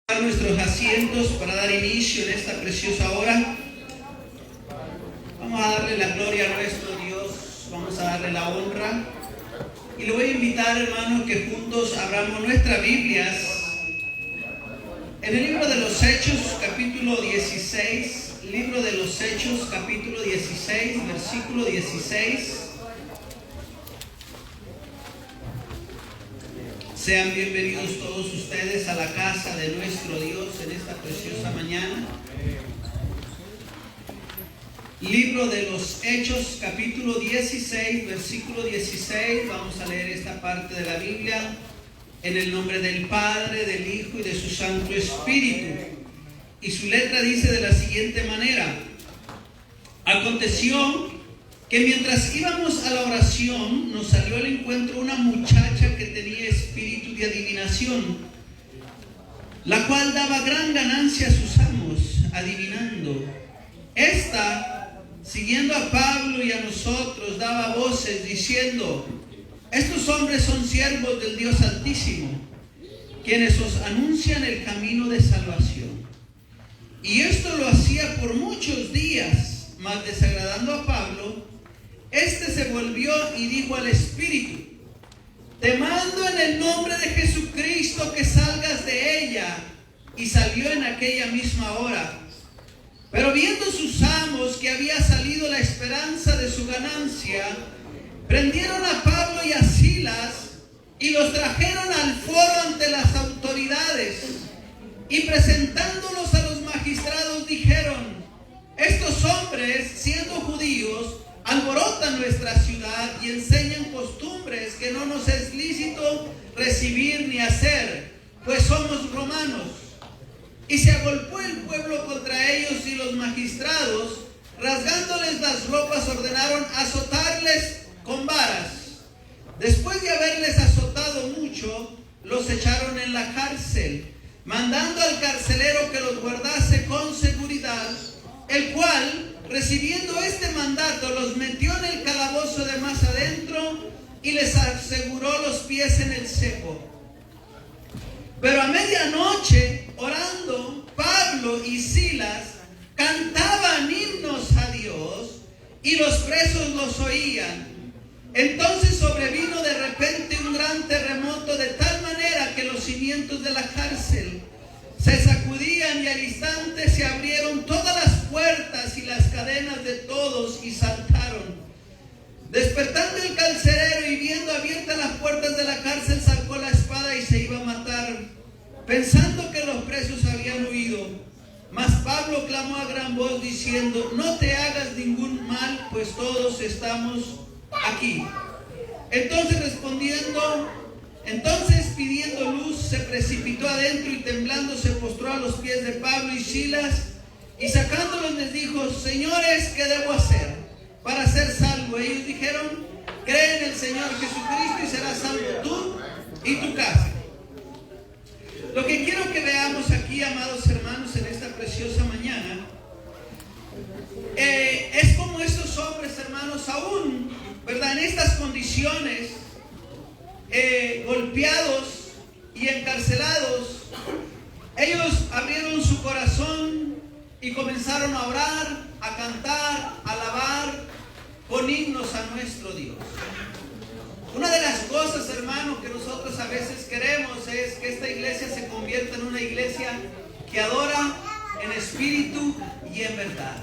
Nuestros asientos para dar inicio en esta preciosa hora. Vamos a darle la gloria a nuestro Dios, vamos a darle la honra y le voy a invitar, hermanos, que juntos abramos nuestras Biblias en el libro de los Hechos, capítulo 16, libro de los Hechos, capítulo 16, versículo 16. Sean bienvenidos todos ustedes a la casa de nuestro Dios en esta preciosa mañana. Libro de los Hechos, capítulo 16, versículo 16. Vamos a leer esta parte de la Biblia en el nombre del Padre, del Hijo y de su Santo Espíritu. Y su letra dice de la siguiente manera: aconteció que mientras íbamos a la oración, nos salió al encuentro una muchacha que tenía espíritu de adivinación, la cual daba gran ganancia a sus amos, adivinando. Esta, siguiendo a Pablo y a nosotros, daba voces diciendo: estos hombres son siervos del Dios Altísimo, quienes os anuncian el camino de salvación. Y esto lo hacía por muchos días, mas desagradando a Pablo, este se volvió y dijo al espíritu: te mando en el nombre de Jesucristo que salgas de ella. Y salió en aquella misma hora. Pero viendo sus amos que había salido la esperanza de su ganancia, prendieron a Pablo y a Silas y los trajeron al foro ante las autoridades, y presentándolos a los magistrados dijeron: estos hombres, siendo judíos, alborotan nuestra ciudad y enseñan costumbres que no nos es lícito recibir ni hacer, pues somos romanos. Y se agolpó el pueblo contra ellos, y los magistrados, rasgándoles las ropas, ordenaron azotarles con varas. Después de haberles azotado mucho, los echaron en la cárcel, mandando al carcelero que los guardase con seguridad, el cual, recibiendo este mandato, los metió en el calabozo de más adentro y les aseguró los pies en el cepo. Pero a medianoche, orando, Pablo y Silas cantaban himnos a Dios, y los presos los oían. Entonces sobrevino de repente un gran terremoto, de tal manera que los cimientos de la cárcel se sacudían, y al instante se abrieron todas las puertas y las cadenas de todos, y saltaron. Despertando el carcelero y viendo abiertas las puertas de la cárcel, sacó la espada y se iba a matar, pensando que los presos habían huido. Mas Pablo clamó a gran voz diciendo: no te hagas ningún mal, pues todos estamos aquí. Entonces pidiendo luz, se precipitó adentro, y temblando se postró a los pies de Pablo y Silas, y sacándolos les dijo: señores, ¿qué debo hacer para ser salvo? Ellos dijeron: cree en el Señor Jesucristo y serás salvo tú y tu casa. Lo que quiero que veamos aquí, amados hermanos, en esta preciosa mañana, es como estos hombres, hermanos, aún, ¿verdad?, en estas condiciones, golpeados y encarcelados, ellos abrieron su corazón y comenzaron a orar, a cantar, a alabar con himnos a nuestro Dios. Una de las cosas, hermanos, que nosotros a veces queremos es que esta iglesia se convierta en una iglesia que adora en espíritu y en verdad.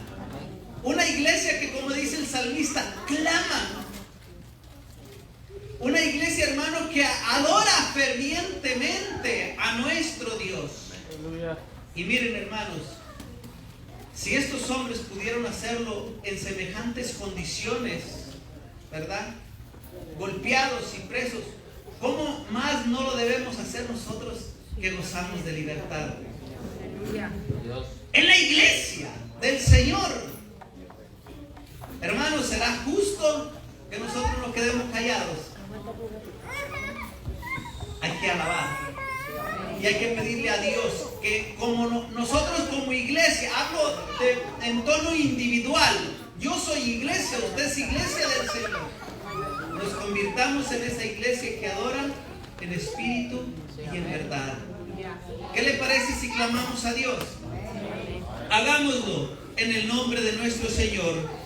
Una iglesia que, como dice el salmista, clama. Una iglesia, hermano, que adora fervientemente a nuestro Dios. Y miren, hermanos, si estos hombres pudieron hacerlo en semejantes condiciones, ¿verdad?, golpeados y presos, ¿cómo más no lo debemos hacer nosotros que gozamos de libertad? En la iglesia del Señor, hermanos, ¿será justo que nosotros nos quedemos callados? Hay que alabar y hay que pedirle a Dios que, como nosotros como iglesia, hablo en tono individual, yo soy iglesia, usted es iglesia del Señor, nos convirtamos en esa iglesia que adora en espíritu y en verdad. ¿Qué le parece si clamamos a Dios? Hagámoslo en el nombre de nuestro Señor.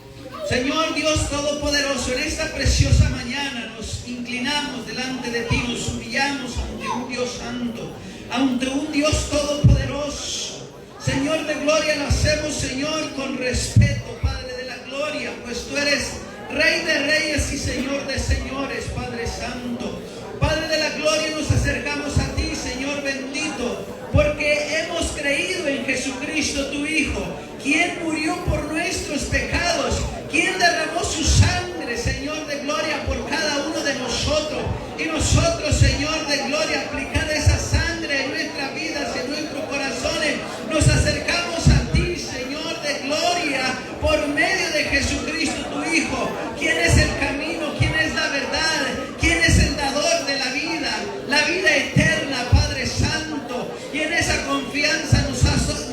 Señor Dios Todopoderoso, en esta preciosa mañana nos inclinamos delante de ti, nos humillamos ante un Dios santo, ante un Dios todopoderoso. Señor de gloria, lo hacemos, Señor, con respeto, Padre de la gloria, pues tú eres Rey de reyes y Señor de señores, Padre santo. Padre de la gloria, nos acercamos a ti, Señor bendito, porque hemos creído en Jesucristo, tu Hijo, quien murió por nuestros pecados, quien derramó su sangre, Señor de gloria, por cada uno de nosotros. Y nosotros, Señor de gloria, aplicar esa sangre en nuestras vidas, en nuestros corazones, nos acercamos a ti, Señor de gloria, por medio de Jesucristo, tu Hijo, quien es el camino, quien es la verdad, quien es el dador de la vida eterna, Padre santo. Y en esa confianza nosotros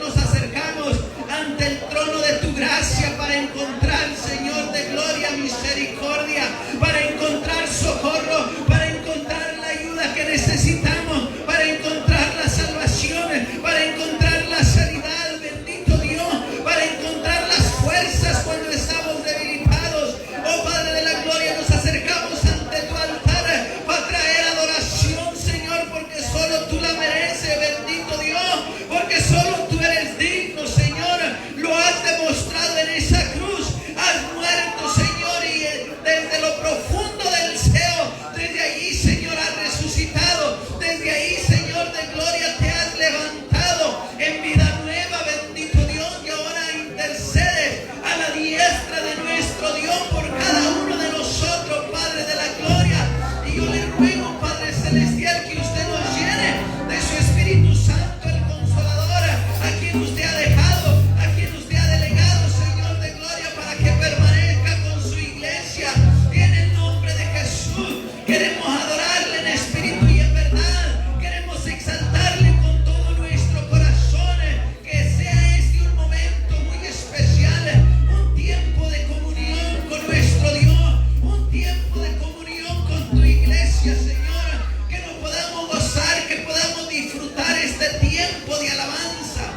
nos acercamos ante el trono de tu gracia para encontrar, Señor de gloria, misericordia, para encontrar socorro, para encontrar la ayuda que necesitamos, para encontrar la salvación, para encontrar la sanidad, bendito Dios, para encontrar las fuerzas cuando estamos debilitados. Oh Padre de la gloria, nos acercamos ante tu altar para traer adoración, Señor, porque solo tú la mereces, bendito Dios, porque solo tú eres digno, Señor. Lo has demostrado en esa cruz. Has muerto, Señor, y desde lo profundo del Seol, desde allí, Señor, has resucitado. Desde ahí, Señor de gloria, te has levantado en vida nueva, bendito Dios, y ahora intercedes a la diestra de nuestro Dios por cada uno de nosotros, Padre de la gloria. Y yo le ruego, Padre celestial, que usted nos llene de su Espíritu Santo, el Consolador, a quien usted ha dejado, a quien usted ha delegado, Señor de gloria, para que permanezca con su iglesia. Y en el nombre de Jesús queremos adorarle en espíritu y en verdad. Queremos exaltarle con todo nuestro corazón. Que sea este un momento muy especial, un tiempo de comunión con nuestro Dios, un tiempo de comunión con tu iglesia, Señor. Que nos podamos gozar, que podamos disfrutar este tiempo de alabanza.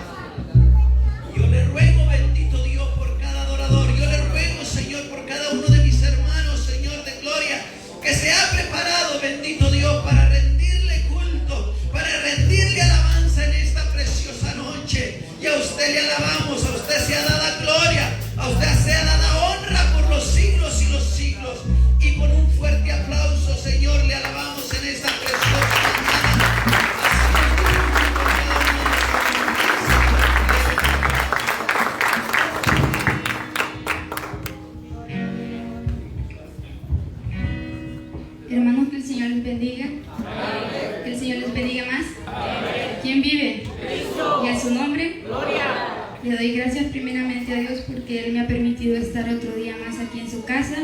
Yo le ruego, bendito Dios, por cada adorador. Yo le ruego, Señor, por cada uno de mis hermanos, Señor de gloria, que se ha preparado, bendito Dios, para rendirle culto, para rendirle alabanza en esta preciosa noche. Y a usted le alabamos, a usted sea dada gloria, a usted sea dada honra por los siglos y los siglos. Y con un fuerte aplauso, Señor, le alabamos en esta preciosa mañana. Hermanos, que el Señor les bendiga. Amén. Que el Señor les bendiga más. Amén. ¿Quién vive? Cristo. Y a su nombre, gloria. Le doy gracias primeramente a Dios porque Él me ha permitido estar otro día más aquí en su casa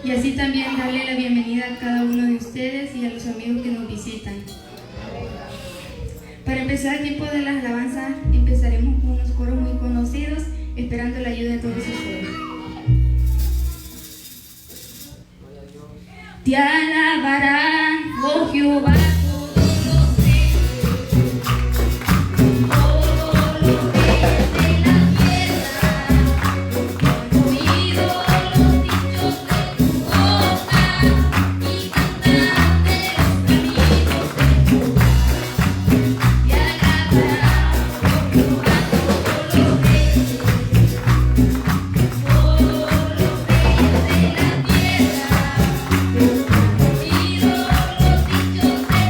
y así también darle la bienvenida a cada uno de ustedes y a los amigos que nos visitan. Para empezar el tiempo de las alabanzas, empezaremos con unos coros muy conocidos, esperando la ayuda de todos ustedes. Te alabarán, oh Jehová, todos los reyes, todos los reyes de la tierra. Han oído los dichos de tu boca y cantarán de los caminos de Jehová. Te alabarán, oh Jehová, todos los reyes, todos los reyes de la tierra. Han oído los dichos de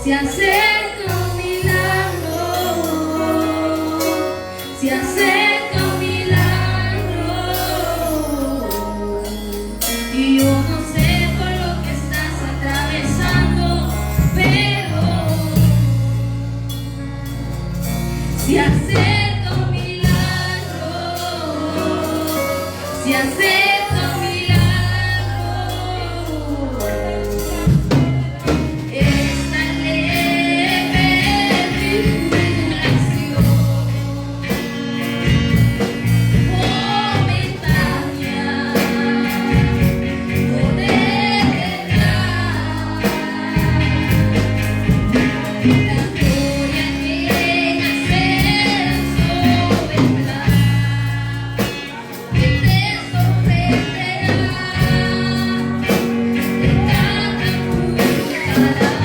Se acerca un milagro, se acerca un milagro, y yo no sé por lo que estás atravesando, pero Testificarás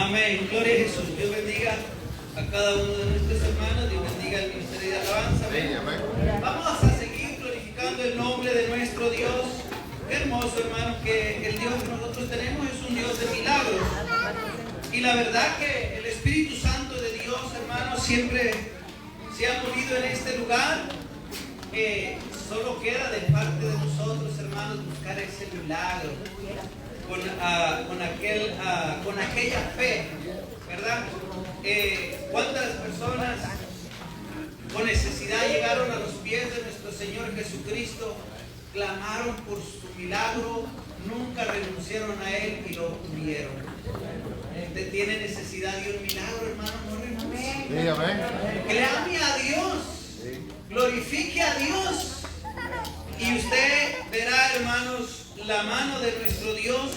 Amén. Gloria a Jesús. Dios bendiga a cada uno de nuestros hermanos. Dios bendiga el ministerio de alabanza. Amén. Vamos a seguir glorificando el nombre de nuestro Dios. Qué hermoso, hermano, que el Dios que nosotros tenemos es un Dios de milagros. Y la verdad que el Espíritu Santo de Dios, hermano, siempre se ha movido en este lugar. Solo queda de parte de nosotros, hermanos, buscar ese milagro con aquella fe, ¿verdad? ¿Cuántas personas con necesidad llegaron a los pies de nuestro Señor Jesucristo, clamaron por su milagro, nunca renunciaron a Él y lo obtuvieron? Usted tiene necesidad de un milagro, hermano, no renuncie. Sí, amén. Clame a Dios. Glorifique a Dios. Y usted verá, hermanos, la mano de nuestro Dios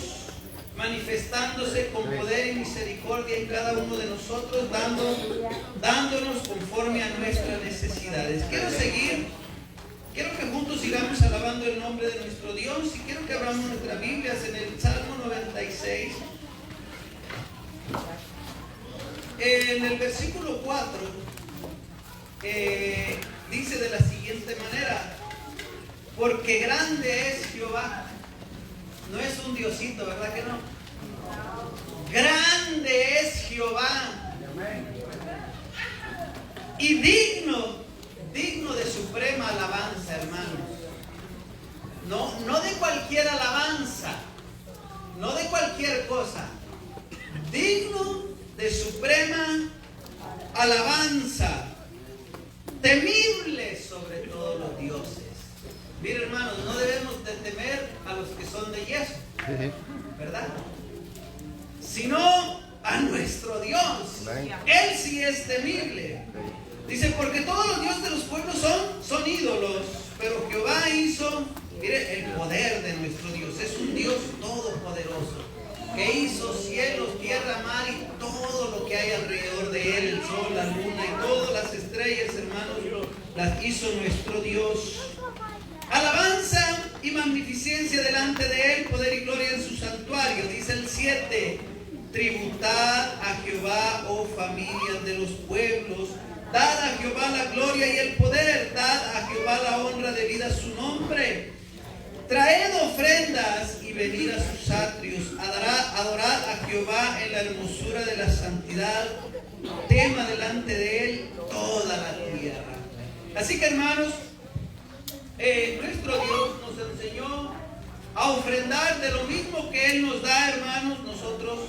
manifestándose con poder y misericordia en cada uno de nosotros, dándonos conforme a nuestras necesidades. Quiero que juntos sigamos alabando el nombre de nuestro Dios, y quiero que abramos nuestras Biblias en el Salmo 96. En el versículo 4 dice de la siguiente manera: porque grande es Jehová. No es un diosito, ¿verdad que no? Grande es Jehová. Y digno de suprema alabanza, hermanos. No de cualquier alabanza, no de cualquier cosa. Digno de suprema alabanza. Temible sobre todos los dioses. Mira, hermanos, no debemos de temer a los que son de yeso, ¿verdad? Sino a nuestro Dios. Él sí es temible. Dice, porque todos los dioses de los pueblos son ídolos, pero Jehová hizo, mire, el poder de nuestro Dios. Es un Dios todopoderoso, que hizo cielos, tierra, mar y todo lo que hay alrededor de él, el sol, la luna y todas las estrellas, hermanos, las hizo nuestro Dios. Alabanza y magnificencia delante de él, poder y gloria en su santuario. Dice el 7, tributad a Jehová, oh familias de los pueblos, dad a Jehová la gloria y el poder, dad a Jehová la honra debida a su nombre. Traed ofrendas y venid a sus atrios, adorad a Jehová en la hermosura de la santidad, tema delante de él toda la tierra. Así que, hermanos, nuestro Dios nos enseñó a ofrendar de lo mismo que Él nos da, hermanos. Nosotros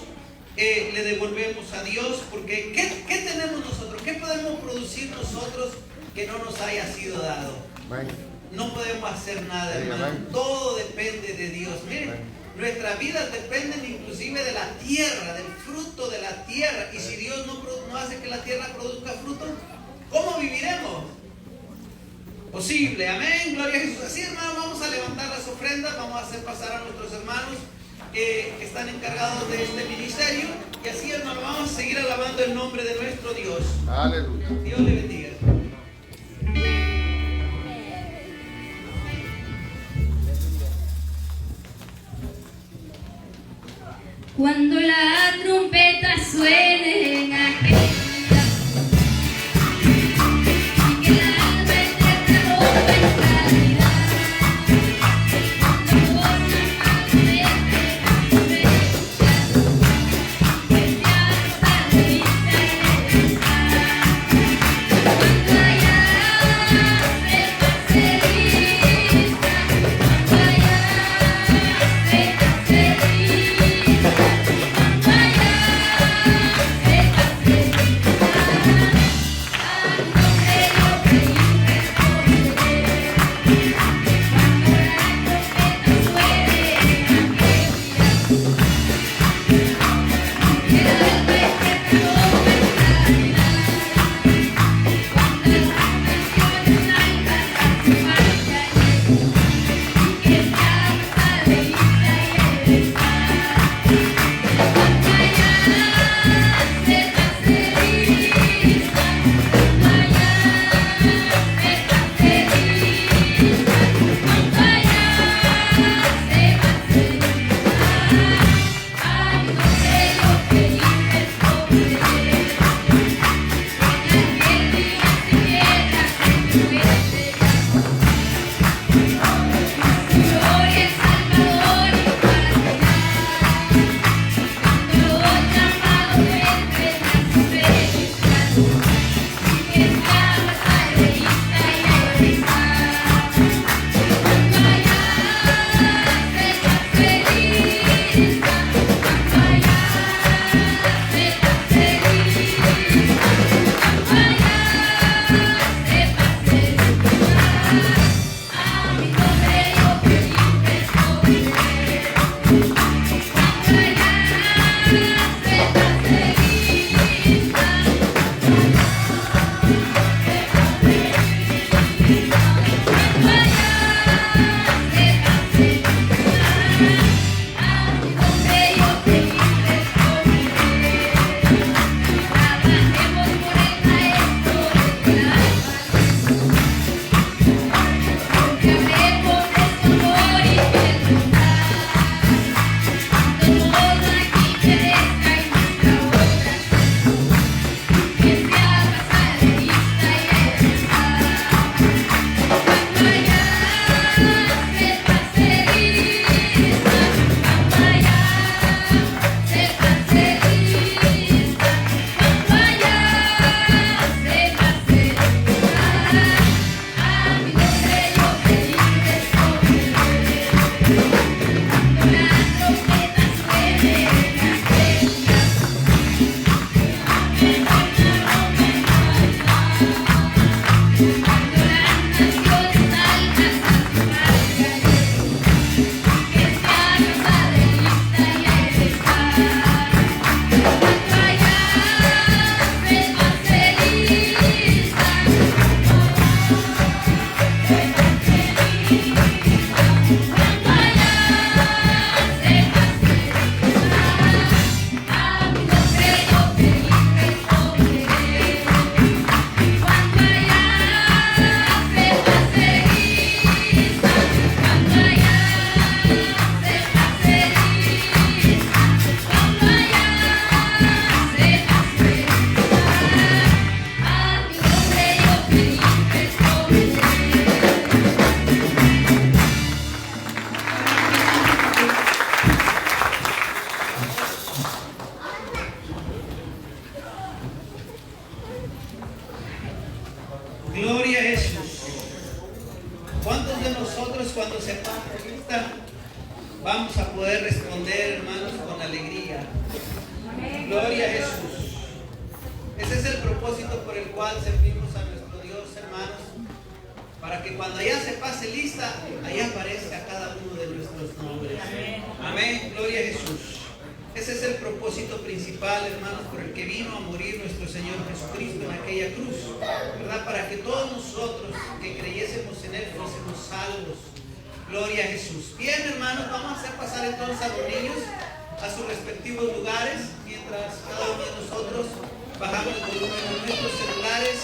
le devolvemos a Dios, porque ¿qué tenemos nosotros? ¿Qué podemos producir nosotros que no nos haya sido dado? No podemos hacer nada, hermano. Todo depende de Dios. Miren, nuestras vidas dependen inclusive de la tierra, del fruto de la tierra. Y si Dios no hace que la tierra produzca fruto, ¿cómo viviremos? Posible, amén, gloria a Jesús. Así, hermano, vamos a levantar las ofrendas, vamos a hacer pasar a nuestros hermanos que están encargados de este ministerio, y así, hermano, vamos a seguir alabando el nombre de nuestro Dios. Aleluya. Dios le bendiga. Cuando la trompeta suene en aquel Hey! Gloria a Jesús. ¿Cuántos de nosotros cuando se pasa lista vamos a poder responder, hermanos, con alegría? Gloria a Jesús. Ese es el propósito por el cual servimos a nuestro Dios, hermanos, para que cuando ya se pase lista, ahí aparezca cada uno de nuestros nombres. Amén. Gloria a Jesús. Ese es el propósito principal, hermanos, por el que vino a morir nuestro Señor Jesucristo en aquella cruz, ¿verdad? Para que todos nosotros que creyésemos en Él fuésemos salvos. Gloria a Jesús. Bien, hermanos, vamos a hacer pasar entonces a los niños a sus respectivos lugares, mientras cada uno de nosotros bajamos el volumen de nuestros celulares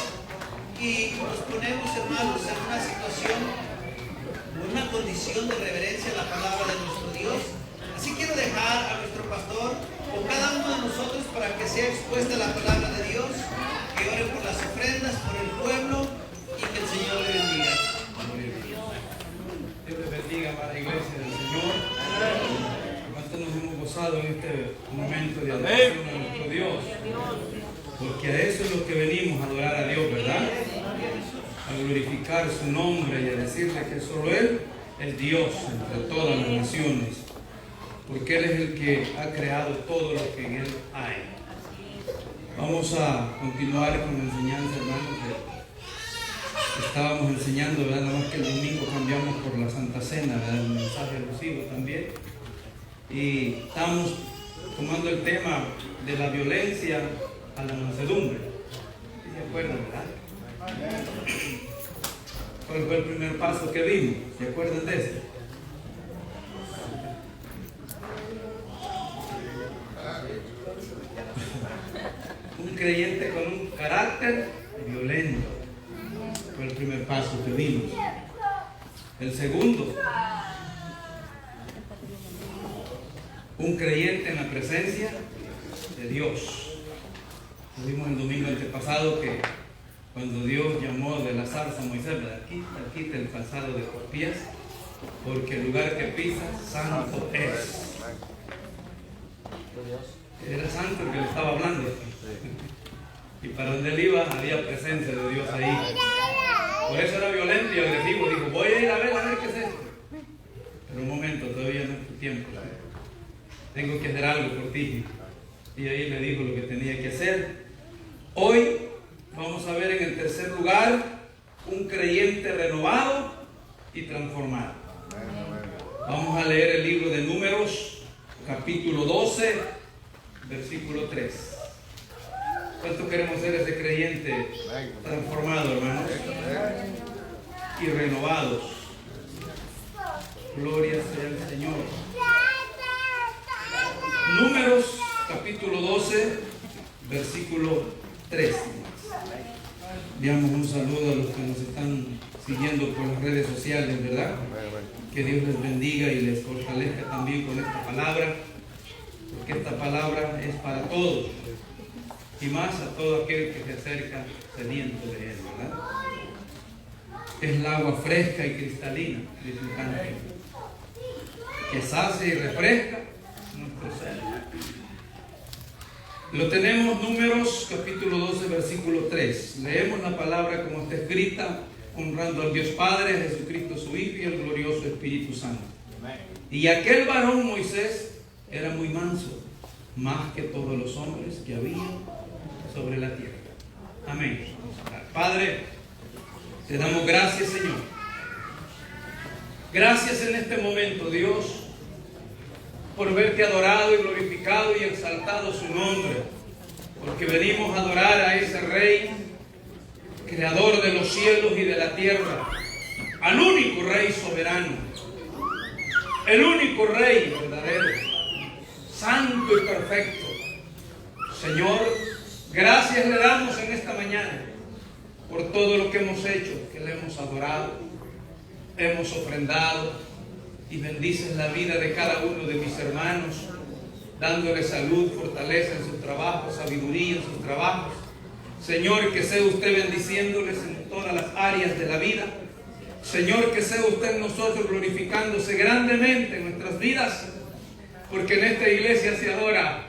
y nos ponemos, hermanos, en una situación, en una condición de reverencia a la palabra de nuestro Dios. Así quiero dejar a nuestro pastor con cada uno de nosotros para que sea expuesta la palabra de Dios, que ore por las ofrendas, por el pueblo y que el Señor le bendiga. Dios les bendiga, amada iglesia del Señor. Cuánto nos hemos gozado en este momento de adoración a nuestro Dios. Porque a eso es lo que venimos, a adorar a Dios, ¿verdad? A glorificar su nombre y a decirle que solo Él es Dios entre todas las naciones. Porque Él es el que ha creado todo lo que en Él hay. Vamos a continuar con la enseñanza, hermanos, que estábamos enseñando, ¿verdad? Nada más que el domingo cambiamos por la Santa Cena, ¿verdad? El mensaje alusivo también. Y estamos tomando el tema de la violencia a la mansedumbre. ¿Se acuerdan, verdad? ¿Cuál fue el primer paso que vimos? ¿Se acuerdan de ese? Un creyente con un carácter violento fue el primer paso que vimos. El segundo, un creyente en la presencia de Dios. Lo vimos el domingo antepasado que cuando Dios llamó de la zarza a Moisés, quita el calzado de tus pies, porque el lugar que pisas santo es. Era santo el que le estaba hablando. Y para donde él iba había presencia de Dios ahí. Por eso era violento y agresivo. Dijo, voy a ir a ver qué es esto. Pero un momento, todavía no es tu tiempo. Tengo que hacer algo por ti. Y ahí le dijo lo que tenía que hacer. Hoy vamos a ver en el tercer lugar un creyente renovado y transformado. Vamos a leer el libro de Números, capítulo 12, versículo 3. ¿Cuánto queremos ser ese creyente transformado, hermanos? Y renovados. Gloria sea el Señor. Números, capítulo 12, versículo 3. Enviamos un saludo a los que nos están siguiendo por las redes sociales, ¿verdad? Que Dios les bendiga y les fortalezca también con esta palabra, porque esta palabra es para todos y más a todo aquel que se acerca sediento de Él, ¿verdad? Es el agua fresca y cristalina, dice el canto, que sacia y refresca nuestro ser. Lo tenemos, Números, capítulo 12, versículo 3. Leemos la palabra como está escrita, honrando al Dios Padre, a Jesucristo su Hijo y al glorioso Espíritu Santo. Y aquel varón Moisés era muy manso, más que todos los hombres que había sobre la tierra. Amén. Padre, te damos gracias, Señor. Gracias en este momento, Dios, por verte adorado y glorificado y exaltado su nombre, porque venimos a adorar a ese Rey, creador de los cielos y de la tierra, al único Rey soberano, el único Rey verdadero, santo y perfecto. Señor, gracias le damos en esta mañana por todo lo que hemos hecho, que le hemos adorado, hemos ofrendado, y bendices la vida de cada uno de mis hermanos, dándole salud, fortaleza en sus trabajos, sabiduría en sus trabajos. Señor, que sea usted bendiciéndoles en todas las áreas de la vida. Señor, que sea usted en nosotros glorificándose grandemente en nuestras vidas, porque en esta iglesia se adora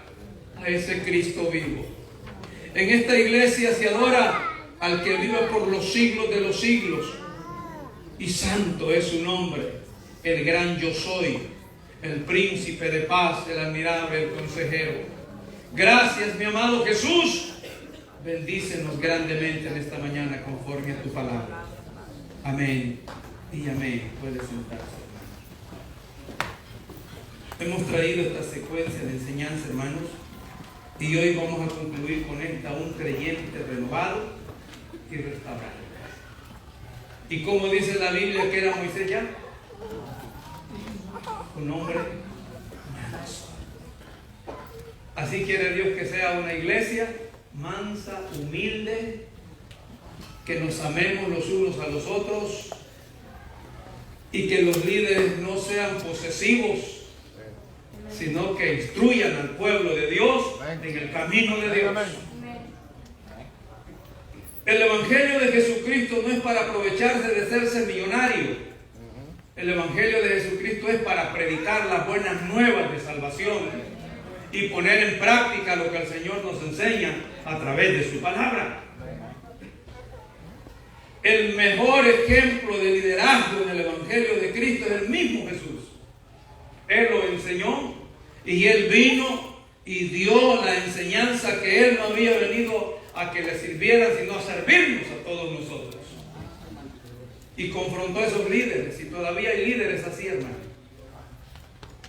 a ese Cristo vivo. En esta iglesia se adora al que vive por los siglos de los siglos. Y santo es su nombre, el gran yo soy, el príncipe de paz, el admirable, el consejero. Gracias, mi amado Jesús. Bendícenos grandemente en esta mañana conforme a tu palabra. Amén y amén. Puede sentarse, hermano. Hemos traído esta secuencia de enseñanza, hermanos, y hoy vamos a concluir con esta: un creyente renovado y restaurado. Y como dice la Biblia que era Moisés ya, un hombre manso. Así quiere Dios que sea una iglesia mansa, humilde, que nos amemos los unos a los otros y que los líderes no sean posesivos, sino que instruyan al pueblo de Dios en el camino de Dios. El Evangelio de Jesucristo no es para aprovecharse de hacerse millonario. El Evangelio de Jesucristo es para predicar las buenas nuevas de salvación y poner en práctica lo que el Señor nos enseña a través de su palabra. El mejor ejemplo de liderazgo en el Evangelio de Cristo es el mismo Jesús. Él lo enseñó y Él vino y dio la enseñanza que Él no había venido a que le sirvieran, sino a servirnos a todos nosotros. Y confrontó a esos líderes, y todavía hay líderes así, hermano.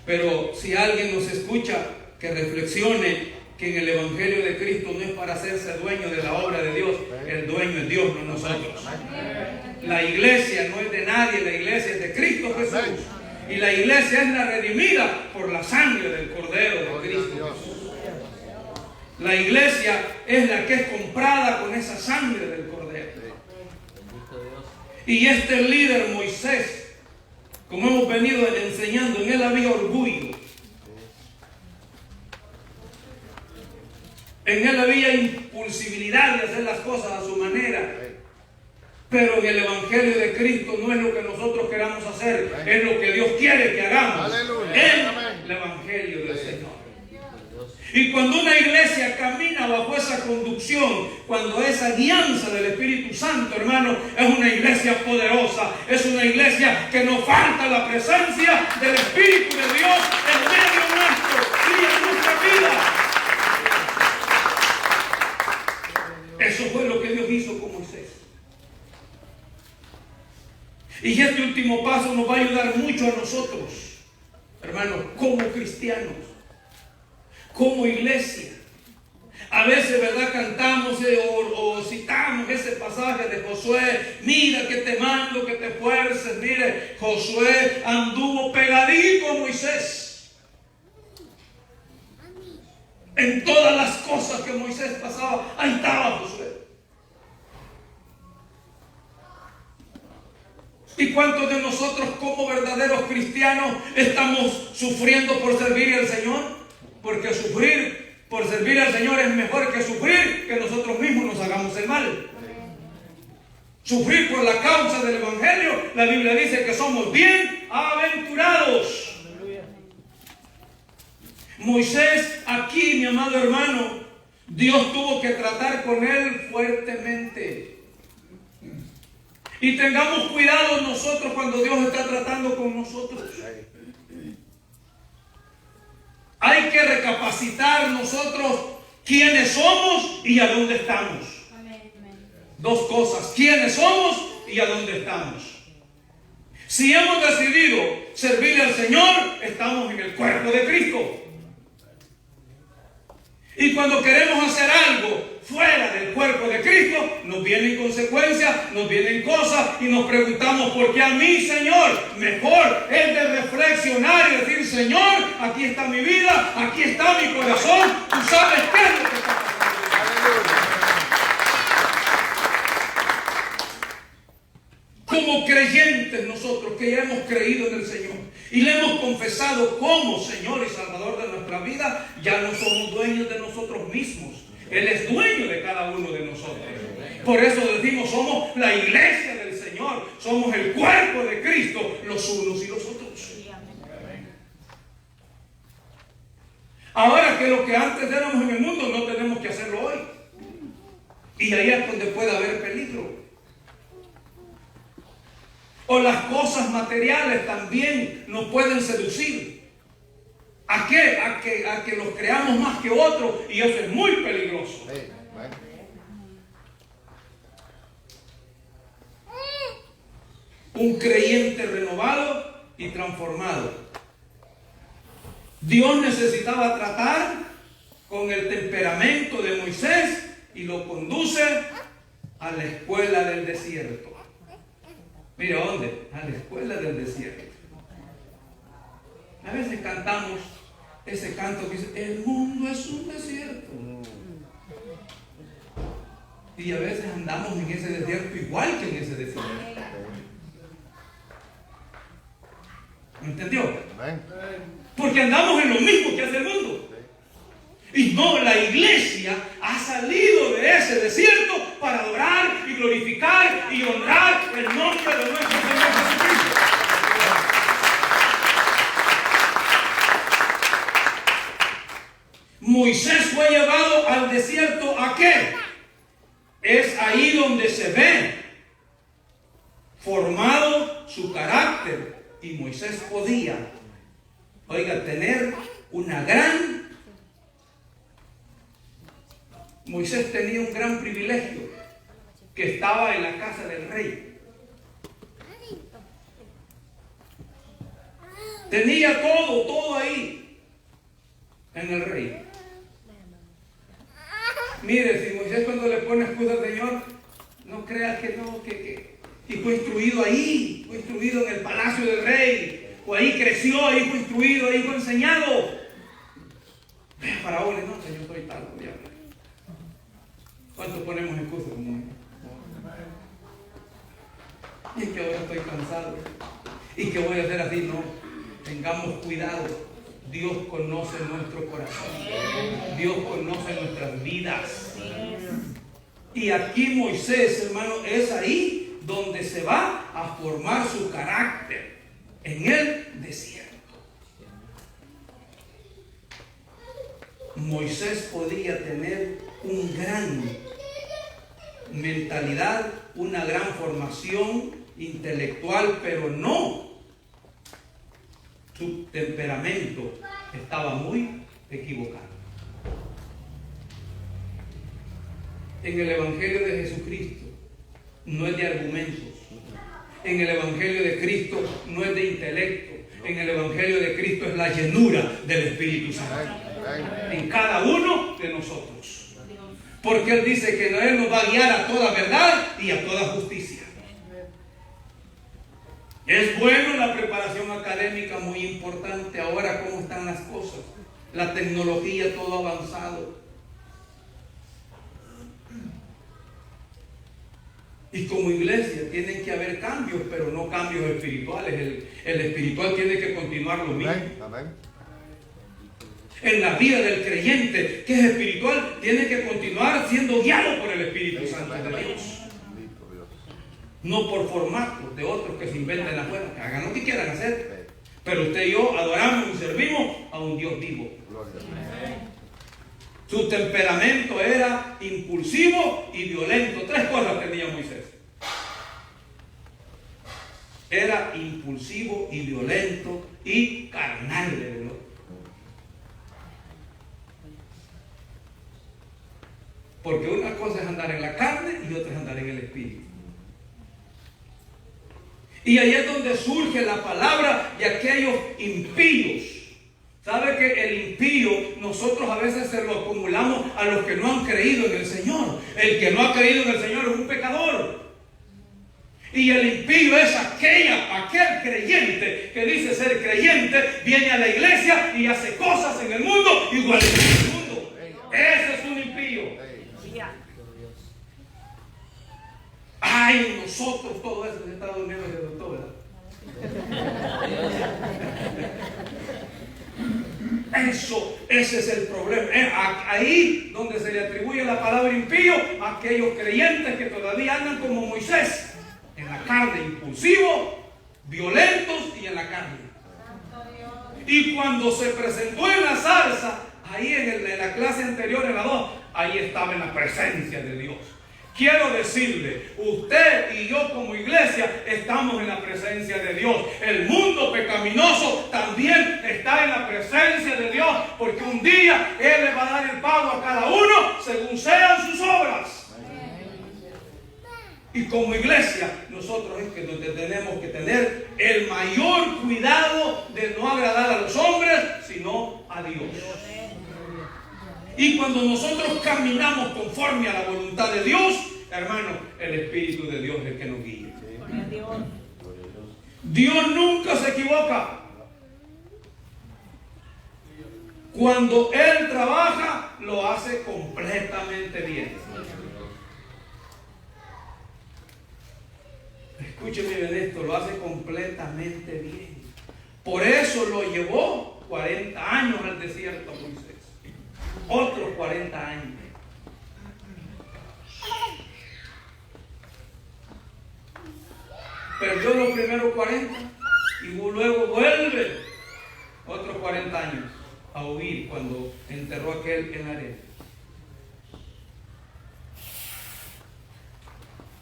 Pero si alguien nos escucha, que reflexione que en el Evangelio de Cristo no es para hacerse dueño de la obra de Dios. El dueño es Dios, no nosotros. La iglesia no es de nadie, la iglesia es de Cristo Jesús. Y la iglesia es la redimida por la sangre del Cordero de Cristo Jesús. La iglesia es la que es comprada con esa sangre del Cordero. Y este líder Moisés, como hemos venido enseñando, en él había orgullo. En él había impulsividad de hacer las cosas a su manera. Pero en el Evangelio de Cristo no es lo que nosotros queramos hacer, es lo que Dios quiere que hagamos. En el Evangelio del Señor. Y cuando una iglesia camina bajo esa conducción, cuando esa guianza del Espíritu Santo, hermano, es una iglesia poderosa, es una iglesia que no falta la presencia del Espíritu de Dios en medio nuestro y en nuestra vida. Eso fue lo que Dios hizo con Moisés. Y este último paso nos va a ayudar mucho a nosotros, hermanos, como cristianos, como iglesia. A veces, ¿verdad?, cantamos o citamos ese pasaje de Josué. Mira que te mando, que te esfuerces. Mire, Josué anduvo pegadito a Moisés. En todas las cosas que Moisés pasaba, ahí estaba Josué. ¿Y cuántos de nosotros como verdaderos cristianos estamos sufriendo por servir al Señor? Porque sufrir por servir al Señor es mejor que sufrir que nosotros mismos nos hagamos el mal. Sufrir por la causa del Evangelio, la Biblia dice que somos bienaventurados. Moisés, aquí, mi amado hermano, Dios tuvo que tratar con él fuertemente. Y tengamos cuidado nosotros cuando Dios está tratando con nosotros. Hay que recapacitar nosotros quiénes somos y a dónde estamos. Dos cosas: quiénes somos y a dónde estamos. Si hemos decidido servirle al Señor, estamos en el cuerpo de Cristo. Y cuando queremos hacer algo fuera del cuerpo de Cristo, nos vienen consecuencias, nos vienen cosas y nos preguntamos: ¿por qué a mí, Señor? Mejor es de reflexionar y decir: Señor, aquí está mi vida, aquí está mi corazón, tú sabes qué es lo que está pasando. Como creyentes nosotros que ya hemos creído en el Señor y le hemos confesado como Señor y Salvador de nuestra vida, ya no somos dueños de nosotros mismos. Él es dueño de cada uno de nosotros. Por eso decimos: somos la iglesia del Señor, somos el cuerpo de Cristo, los unos y los otros. Ahora que lo que antes éramos en el mundo no tenemos que hacerlo hoy. Y ahí es donde puede haber peligro. O las cosas materiales también nos pueden seducir. ¿A qué? A que los creamos más que otros, y eso es muy peligroso. Un creyente renovado y transformado. Dios necesitaba tratar con el temperamento de Moisés y lo conduce a la escuela del desierto. Mira, ¿dónde? A la escuela del desierto. A veces cantamos ese canto que dice: el mundo es un desierto. Y a veces andamos en ese desierto igual que en ese desierto. ¿Me entendió? Porque andamos en lo mismo que hace el mundo. Y no, la iglesia ha salido de ese desierto para adorar y glorificar y honrar el nombre de nuestro Señor Jesucristo. Moisés fue llevado al desierto, ¿a qué? Es ahí donde se ve formado su carácter. Y Moisés podía, oiga, tener una gran... Moisés tenía un gran privilegio, que estaba en la casa del rey. Tenía todo ahí en el rey. Mire, si Moisés cuando le pone excusa al Señor, no crea que no, y fue instruido ahí, fue instruido en el palacio del rey, o ahí creció, ahí fue instruido, ahí fue enseñado. Faraón, no, Señor, estoy tal, ya. ¿Cuántos ponemos excusas como él? Y es que ahora estoy cansado, y que voy a hacer así. No, tengamos cuidado. Dios conoce nuestro corazón, Dios conoce nuestras vidas. Y aquí Moisés, hermano, es ahí donde se va a formar su carácter, en el desierto. Moisés podía tener un gran mentalidad, una gran formación intelectual, pero no. Su temperamento estaba muy equivocado. En el Evangelio de Jesucristo no es de argumentos. En el Evangelio de Cristo no es de intelecto. En el Evangelio de Cristo es la llenura del Espíritu Santo en cada uno de nosotros. Porque Él dice que Él nos va a guiar a toda verdad y a toda justicia. Es bueno la preparación académica, muy importante. Ahora, ¿cómo están las cosas? La tecnología, todo avanzado. Y como iglesia tienen que haber cambios, pero no cambios espirituales. El espiritual tiene que continuar lo mismo. Amén. En la vida del creyente que es espiritual, tiene que continuar siendo guiado por el Espíritu Santo de Dios. No por formatos de otros que se inventen afuera, que hagan lo que quieran hacer. Pero usted y yo adoramos y servimos a un Dios vivo. Su temperamento era impulsivo y violento. 3 cosas tenía Moisés. Era impulsivo y violento y carnal de Dios. Porque una cosa es andar en la carne y otra es andar en el espíritu. Y ahí es donde surge la palabra de aquellos impíos. ¿Sabe que el impío nosotros a veces se lo acumulamos a los que no han creído en el Señor? El que no ha creído en el Señor es un pecador. Y el impío es aquel creyente que dice ser creyente, viene a la iglesia y hace cosas en el mundo iguales que en el mundo. Ese es un impío. Ay, nosotros todo eso se está durmiendo desde el doctor, ¿verdad? Ese es el problema. Ahí donde se le atribuye la palabra impío a aquellos creyentes que todavía andan como Moisés, en la carne, impulsivos, violentos y en la carne. Y cuando se presentó en la zarza, ahí en la clase anterior, en la 2, ahí estaba en la presencia de Dios. Quiero decirle, usted y yo como iglesia estamos en la presencia de Dios. El mundo pecaminoso también está en la presencia de Dios, porque un día Él le va a dar el pago a cada uno según sean sus obras. Y como iglesia, nosotros es que donde tenemos que tener el mayor cuidado de no agradar a los hombres, sino a Dios. Y cuando nosotros caminamos conforme a la voluntad de Dios, hermano, el Espíritu de Dios es el que nos guía. Dios nunca se equivoca. Cuando Él trabaja, lo hace completamente bien. Escúcheme bien esto, lo hace completamente bien. Por eso lo llevó 40 años al desierto Moisés. Otros 40 años. Perdió los primeros 40 y luego vuelve otros 40 años a huir cuando enterró a aquel en la arena.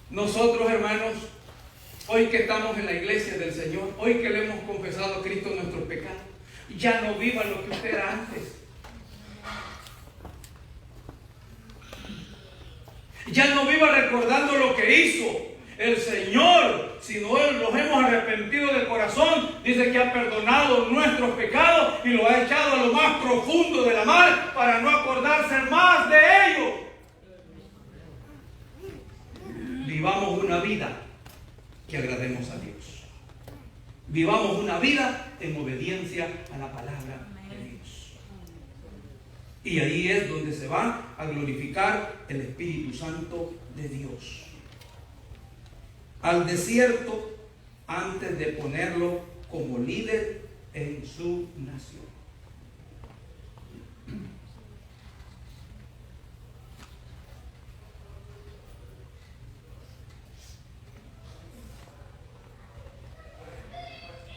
Nosotros, hermanos, hoy que estamos en la iglesia del Señor, hoy que le hemos confesado a Cristo nuestros pecados, ya no viva lo que usted era antes. Ya no viva recordando lo que hizo el Señor, sino nos hemos arrepentido de corazón. Dice que ha perdonado nuestros pecados y lo ha echado a lo más profundo de la mar para no acordarse más de ellos. Vivamos una vida que agrademos a Dios. Vivamos una vida en obediencia a la palabra de Dios. Y ahí es donde se va a glorificar el Espíritu Santo de Dios. Al desierto antes de ponerlo como líder en su nación.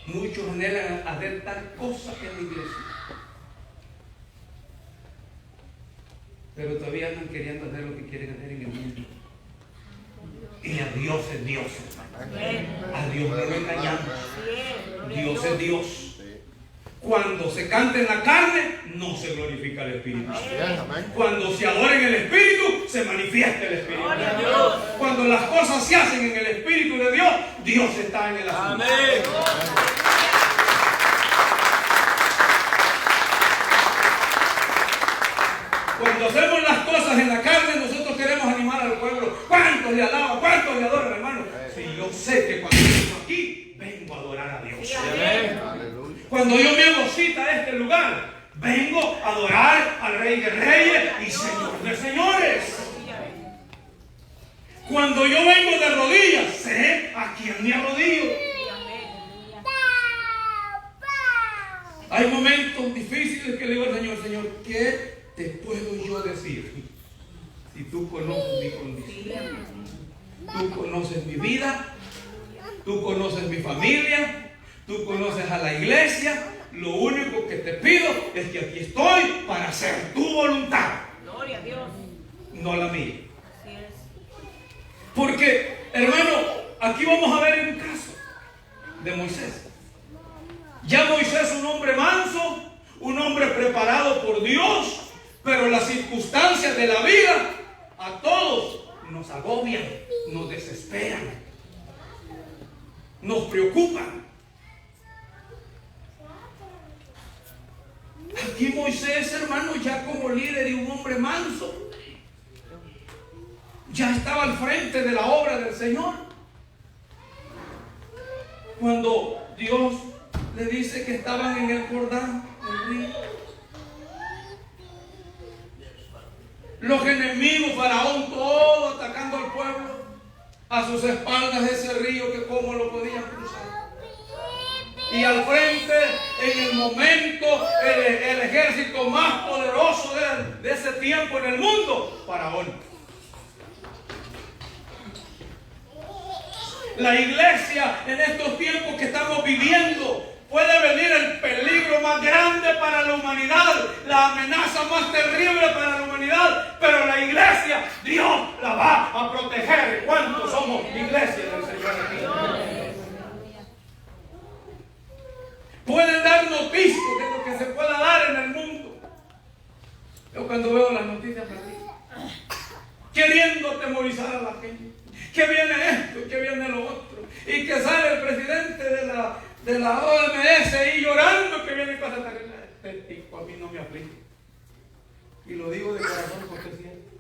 Muchos anhelan hacer tal cosa en la iglesia, pero todavía andan queriendo hacer lo que quieren hacer en el mundo. Y a Dios es Dios, hermano. A Dios no lo engañamos. Dios es Dios. Cuando se canta en la carne, no se glorifica el Espíritu. Cuando se adora en el Espíritu, se manifiesta el Espíritu. Cuando las cosas se hacen en el Espíritu de Dios, Dios está en el asunto. Cuando hacemos las cosas en la carne, nosotros queremos animar al pueblo. ¿Cuántos le alaban? ¿Cuántos le adoran, hermano? Si yo sé que cuando vengo aquí, vengo a adorar a Dios. Cuando yo me hago cita a este lugar, vengo a adorar al Rey de Reyes y Señor de Señores. Cuando yo vengo de rodillas, sé a quién me arrodillo. Hay momentos difíciles que le digo al Señor, Señor, ¿qué te puedo yo decir? Si tú conoces mi condición, tú conoces mi vida, tú conoces mi familia, tú conoces a la iglesia, lo único que te pido es que aquí estoy para hacer tu voluntad. Gloria a Dios. No la mía. Así es. Porque, hermano, aquí vamos a ver un caso de Moisés. Ya Moisés, un hombre manso, un hombre preparado por Dios, pero las circunstancias de la vida a todos nos agobian, nos desesperan, nos preocupan. Aquí Moisés, hermano, ya como líder y un hombre manso, ya estaba al frente de la obra del Señor. Cuando Dios le dice que estaban en el Jordán, el río, los enemigos, Faraón, todo atacando al pueblo, a sus espaldas ese río que cómo lo podían cruzar. Y al frente, en el momento, el ejército más poderoso de ese tiempo en el mundo, Faraón. La iglesia en estos tiempos que estamos viviendo Puede venir el peligro más grande para la humanidad, la amenaza más terrible para la humanidad, pero la iglesia, Dios la va a proteger. ¿Cuántos somos iglesia del Señor aquí? Pueden dar noticias de lo que se pueda dar en el mundo. Yo cuando veo las noticias queriendo atemorizar a la gente, que viene esto, que viene lo otro, y que sale el presidente de la OMS y llorando que viene cosas terribles. Este tipo a mí no me aflige. Y lo digo de corazón porque es cierto.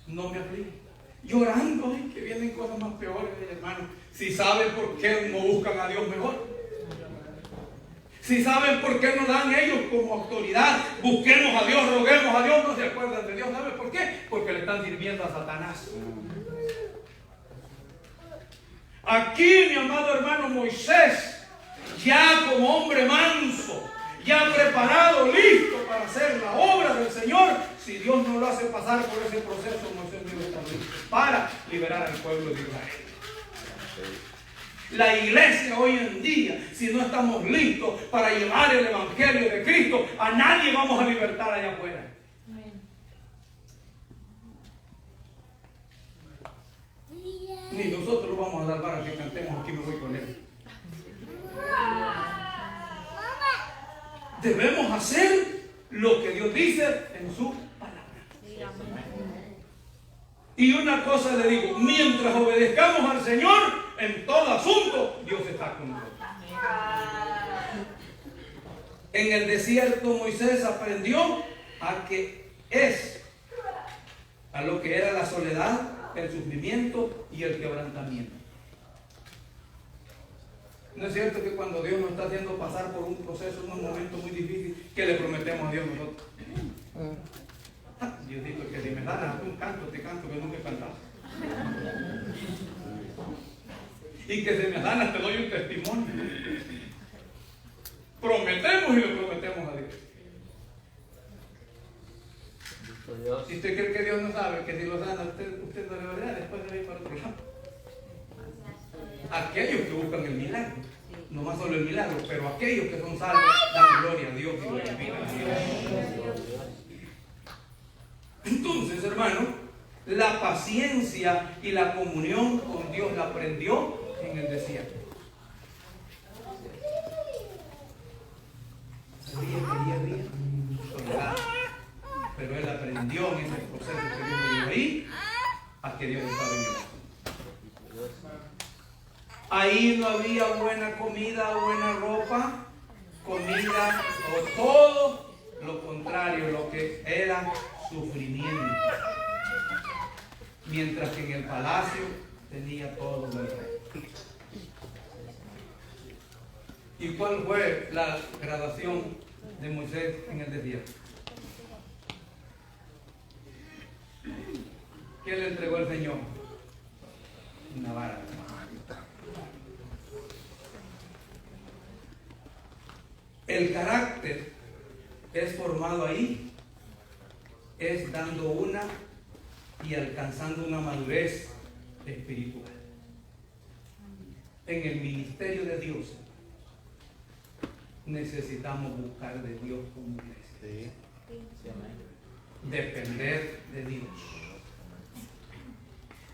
No me aflige. Llorando que vienen cosas más peores, hermano. Si saben por qué no buscan a Dios mejor. Si saben por qué no dan ellos como autoridad, busquemos a Dios, roguemos a Dios, no se acuerdan de Dios. ¿Saben por qué? Porque le están sirviendo a Satanás. Aquí, mi amado hermano Moisés, ya como hombre manso, ya preparado, listo para hacer la obra del Señor, si Dios no lo hace pasar por ese proceso, Moisés no está listo para liberar al pueblo de Israel. La iglesia hoy en día, si no estamos listos para llevar el evangelio de Cristo, a nadie vamos a libertar allá afuera. Ni nosotros vamos a dar para que cantemos Aquí me voy con él. Debemos hacer lo que Dios dice en su palabra. Y una cosa le digo, mientras obedezcamos al Señor, en todo asunto, Dios está con nosotros. En el desierto Moisés aprendió a lo que era la soledad, el sufrimiento y el quebrantamiento. ¿No es cierto que cuando Dios nos está haciendo pasar por un proceso, un momento muy difícil, que le prometemos a Dios nosotros? Dios dijo que si me das un canto, te canto que nunca he cantado. Y que si me ganas te doy un testimonio. Prometemos y le prometemos a Dios. Si usted cree que Dios no sabe, que si lo sana, usted no le va a dar, después se va a ir para otro lado. Aquellos que buscan el milagro, no más solo el milagro, pero aquellos que son salvos, dan gloria a Dios y glorifican a Dios. Entonces, hermano, la paciencia y la comunión con Dios la aprendió en el desierto. Sabía que había soledad, pero él aprendió en ese proceso que Dios le dio ahí a que Dios estaba en él. Ahí no había buena comida, buena ropa, comida o todo lo contrario, lo que era sufrimiento. Mientras que en el palacio tenía todo el rey. ¿Y cuál fue la graduación de Moisés en el desierto? ¿Qué le entregó el Señor? Una vara. El carácter es formado ahí, es dando una y alcanzando una madurez espiritual. En el ministerio de Dios necesitamos buscar de Dios como iglesia. Depender de Dios.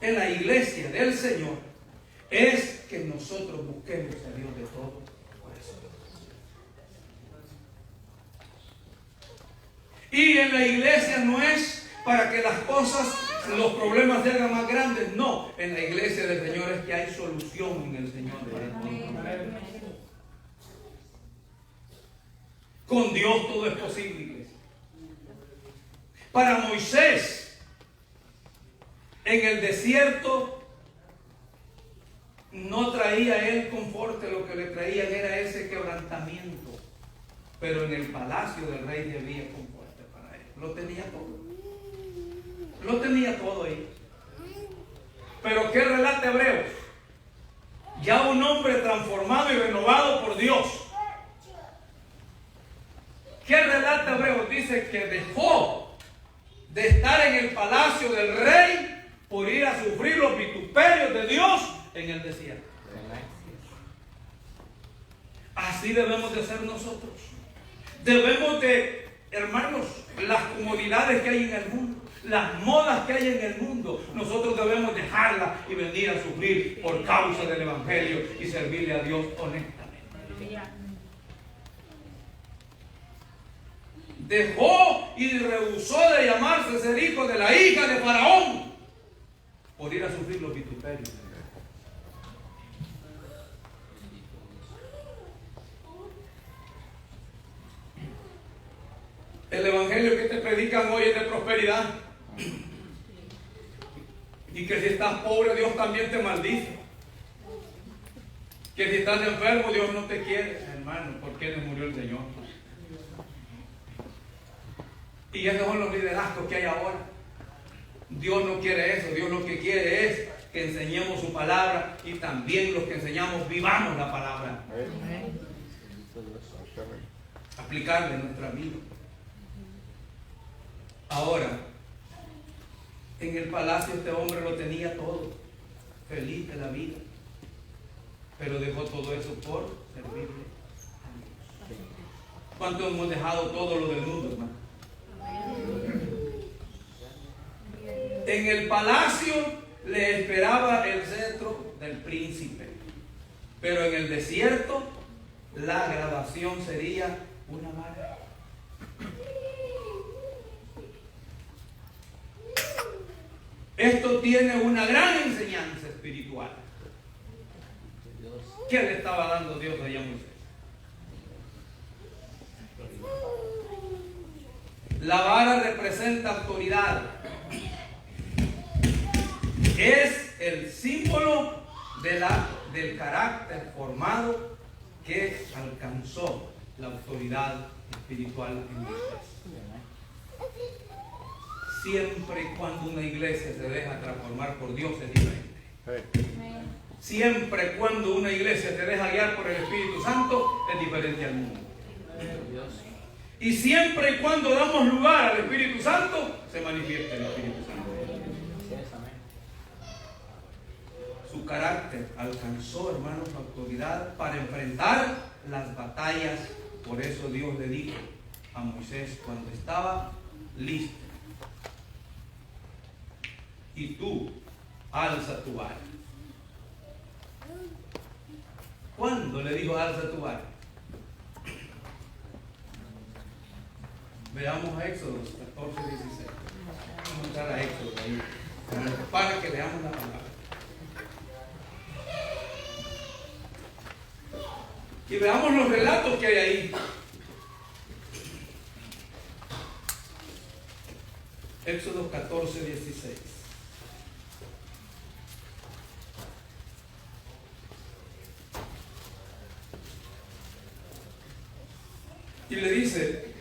En la iglesia del Señor es que nosotros busquemos a Dios de todo corazón. Y en la iglesia no es para que las cosas, los problemas se hagan más grandes. No, en la iglesia del Señor es que hay solución en el Señor para todos los problemas. Con Dios todo es posible, iglesia. Para Moisés, en el desierto, no traía él confort, lo que le traían era ese quebrantamiento. Pero en el palacio del rey había confort para él. Lo tenía todo. Lo tenía todo ahí. Pero ¿qué relata Hebreos? Ya un hombre transformado y renovado por Dios. ¿Qué relata Hebreos? Dice que dejó de estar en el palacio del rey por ir a sufrir los vituperios de Dios en el desierto. Así debemos de ser nosotros. Debemos de, hermanos, las comodidades que hay en el mundo, las modas que hay en el mundo, nosotros debemos dejarlas y venir a sufrir por causa del Evangelio y servirle a Dios honestamente. Dejó y rehusó de llamarse ser hijo de la hija de Faraón por ir a sufrir los vituperios. El evangelio que te predican hoy es de prosperidad. Y que si estás pobre, Dios también te maldice. Que si estás enfermo, Dios no te quiere. Hermano, ¿por qué murió el Señor? Y esos son los liderazgos que hay ahora. Dios no quiere eso. Dios lo que quiere es que enseñemos su palabra y también los que enseñamos vivamos la palabra. Aplicarla en nuestra vida. Ahora, en el palacio este hombre lo tenía todo, feliz de la vida, pero dejó todo eso por servirle a Dios. ¿Cuánto hemos dejado todo lo del mundo, hermano? En el palacio le esperaba el cetro del príncipe, pero en el desierto la graduación sería una vara. Esto tiene una gran enseñanza espiritual. ¿Qué le estaba dando Dios allá a Moisés? La vara representa autoridad. Es el símbolo del carácter formado que alcanzó la autoridad espiritual en Moisés. Siempre y cuando una iglesia se deja transformar por Dios es diferente. Siempre y cuando una iglesia se deja guiar por el Espíritu Santo es diferente al mundo. Y siempre y cuando damos lugar al Espíritu Santo se manifiesta el Espíritu Santo. Su carácter alcanzó, hermanos, autoridad para enfrentar las batallas. Por eso Dios le dijo a Moisés cuando estaba listo: y tú alza tu vara. ¿Cuándo le dijo alza tu vara? Veamos a Éxodo 14:16. Vamos a entrar a Éxodo ahí, para que veamos la palabra. Y veamos los relatos que hay ahí. Éxodo 14:16. Y le dice: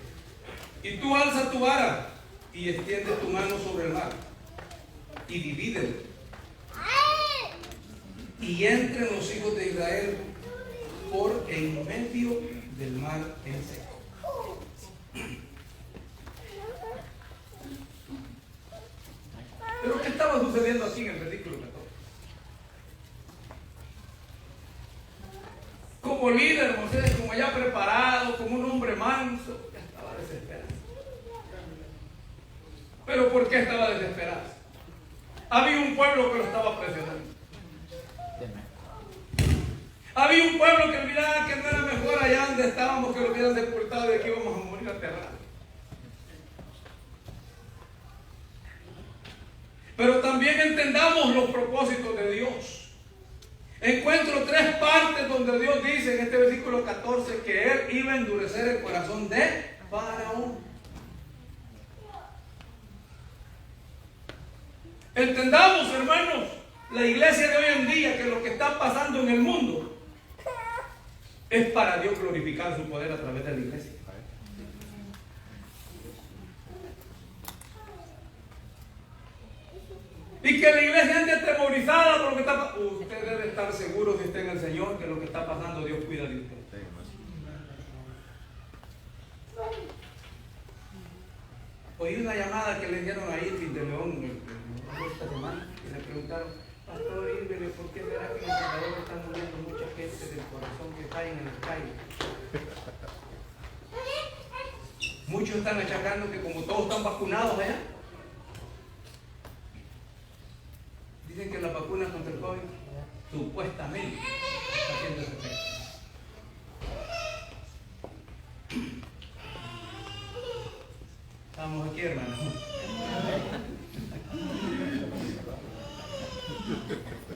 y tú alza tu vara y extiende tu mano sobre el mar y divídelo, y entren los hijos de Israel por en medio del mar en seco. Pero ¿qué estaba sucediendo aquí en el versículo 14? Como líder, Moisés, como ya preparado, como un hombre manso, ya estaba desesperado. ¿Pero por qué estaba desesperado? Había un pueblo que lo estaba presionando. Había un pueblo que miraba que no era mejor allá donde estábamos, que lo hubieran deportado y que íbamos a morir aterrados. Pero también entendamos los propósitos de Dios. Encuentro tres partes donde Dios dice en este versículo 14 que Él iba a endurecer el corazón de Faraón. Entendamos, hermanos, la iglesia de hoy en día, que lo que está pasando en el mundo es para Dios glorificar su poder a través de la iglesia. Y que la iglesia ande atemorizada por lo que está pasando. Usted debe estar seguro, si está en el Señor, que lo que está pasando Dios cuida de usted. Oí una llamada que le dieron ahí de León esta semana y le preguntaron: pastor, Silverio, ¿por qué verá que en El Salvador están muriendo mucha gente del corazón que cae en el calle? Muchos están achacando que como todos están vacunados allá, dicen que la vacuna contra el COVID supuestamente está haciendo ese efecto. Estamos aquí, hermano.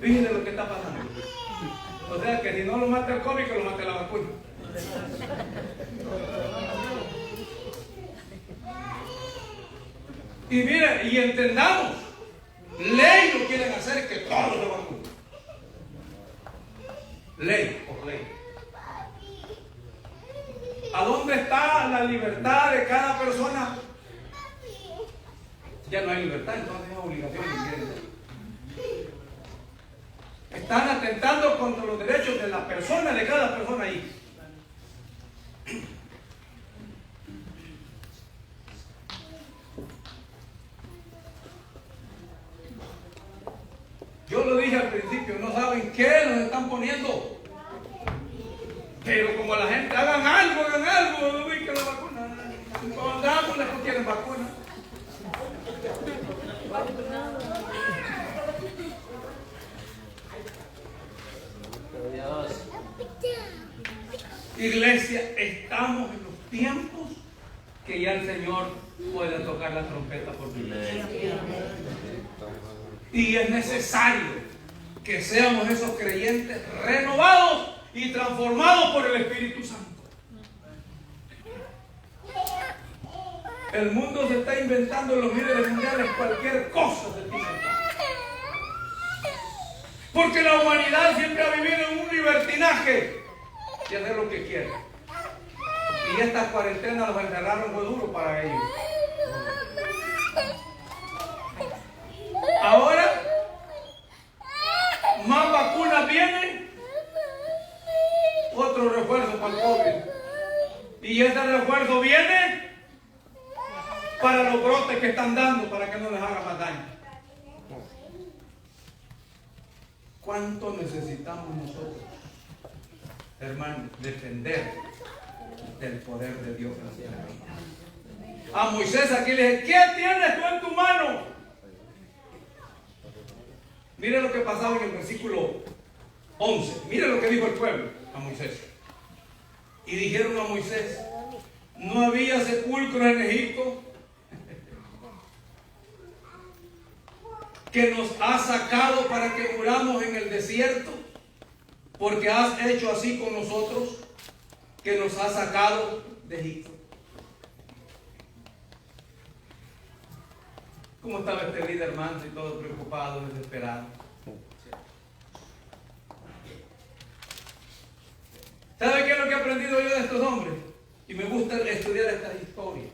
Fíjense lo que está pasando. O sea que si no lo mata el COVID, que lo mate la vacuna. Y mire, y entendamos, ley no quieren hacer que todos se vacunen. Ley por ley. ¿A dónde está la libertad de cada persona? Ya no hay libertad, entonces es obligación que quieren. Están atentando contra los derechos de la persona, de cada persona ahí. Yo lo dije al principio, no saben qué nos están poniendo. Pero como la gente, hagan algo, no ven que la vacuna. Pongamos las que quieren vacuna. Iglesia, estamos en los tiempos que ya el Señor puede tocar la trompeta por mi iglesia. Y es necesario que seamos esos creyentes renovados y transformados por el Espíritu Santo. El mundo se está inventando en los líderes mundiales cualquier cosa se está inventando. Porque la humanidad siempre ha vivido en un libertinaje de hacer lo que quiere. Y esta cuarentena los encerraron muy duro para ellos. Ahora, más vacunas vienen, otro refuerzo para el COVID. Y ese refuerzo viene para los brotes que están dando, para que no les haga más daño. ¿Cuánto necesitamos nosotros, hermanos, defender del poder de Dios en nuestra vida? A Moisés aquí le dije, ¿qué tienes tú en tu mano? Mire lo que pasaba en el versículo 11. Mire lo que dijo el pueblo a Moisés. Y dijeron a Moisés, ¿no había sepulcros en Egipto? Que nos has sacado para que muramos en el desierto, porque has hecho así con nosotros, que nos has sacado de Egipto. ¿Cómo estaba este líder, hermano, y todo preocupado, desesperado? ¿Sabe qué es lo que he aprendido yo de estos hombres? Y me gusta estudiar esta historia.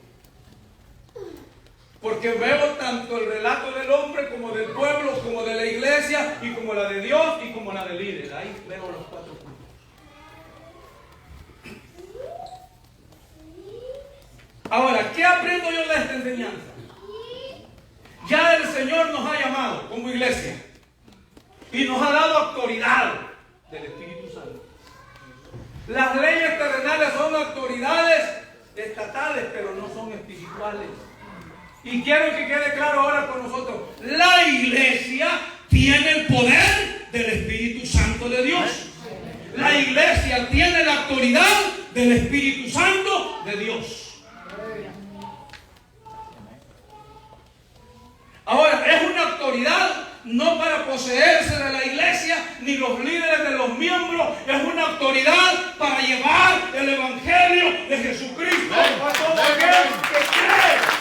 Porque veo tanto el relato del hombre como del pueblo, como de la iglesia, y como la de Dios y como la del líder. Ahí veo los cuatro puntos. Ahora, ¿qué aprendo yo de esta enseñanza? Ya el Señor nos ha llamado como iglesia y nos ha dado autoridad del Espíritu Santo. Las leyes terrenales son autoridades estatales, pero no son espirituales. Y quiero que quede claro ahora con nosotros, la iglesia tiene el poder del Espíritu Santo de Dios. La iglesia tiene la autoridad del Espíritu Santo de Dios. Ahora, es una autoridad no para poseerse de la iglesia ni los líderes de los miembros, es una autoridad para llevar el evangelio de Jesucristo a todo aquel que cree.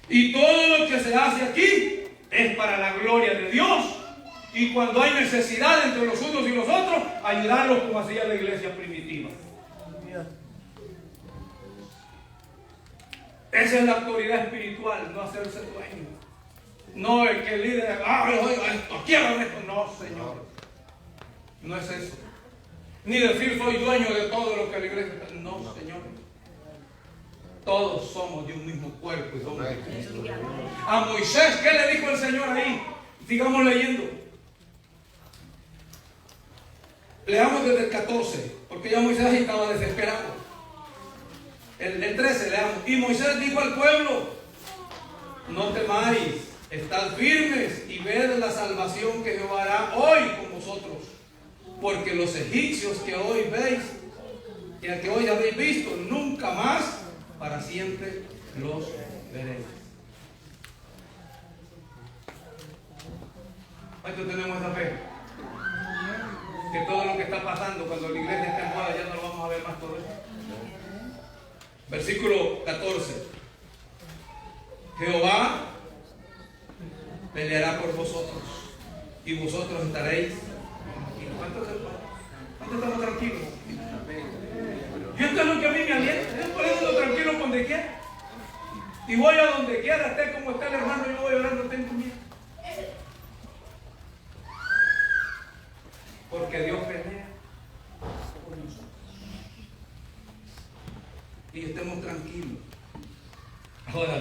Y todo lo que se hace aquí es para la gloria de Dios. Y cuando hay necesidad entre los unos y los otros, ayudarlos como hacía la iglesia primitiva. Esa es la autoridad espiritual, no hacerse dueño. No el que el líder, oiga esto, quiero esto. No, Señor. No es eso. Ni decir soy dueño de todo lo que la iglesia está. No, Señor. Todos somos de un mismo cuerpo y somos de Cristo. A Moisés, ¿qué le dijo el Señor ahí? Sigamos leyendo. Leamos desde el 14, porque ya Moisés estaba desesperado. El 13 leamos. Y Moisés dijo al pueblo: no temáis, estad firmes y ved la salvación que Jehová hará hoy con vosotros. Porque los egipcios que hoy veis y a que hoy habéis visto, nunca más para siempre los veréis. ¿Cuántos tenemos esa fe? Que todo lo que está pasando cuando la iglesia está en moda ya no lo vamos a ver más todo eso. Versículo 14. Jehová peleará por vosotros y vosotros estaréis. ¿Cuántos estamos tranquilos? Y esto es lo que a mí me alienta. Yo por eso ando tranquilo donde quiera. Y voy a donde quiera, esté como está el hermano, yo voy orando, tengo miedo. Porque Dios pelea por nosotros. Y estemos tranquilos. Ahora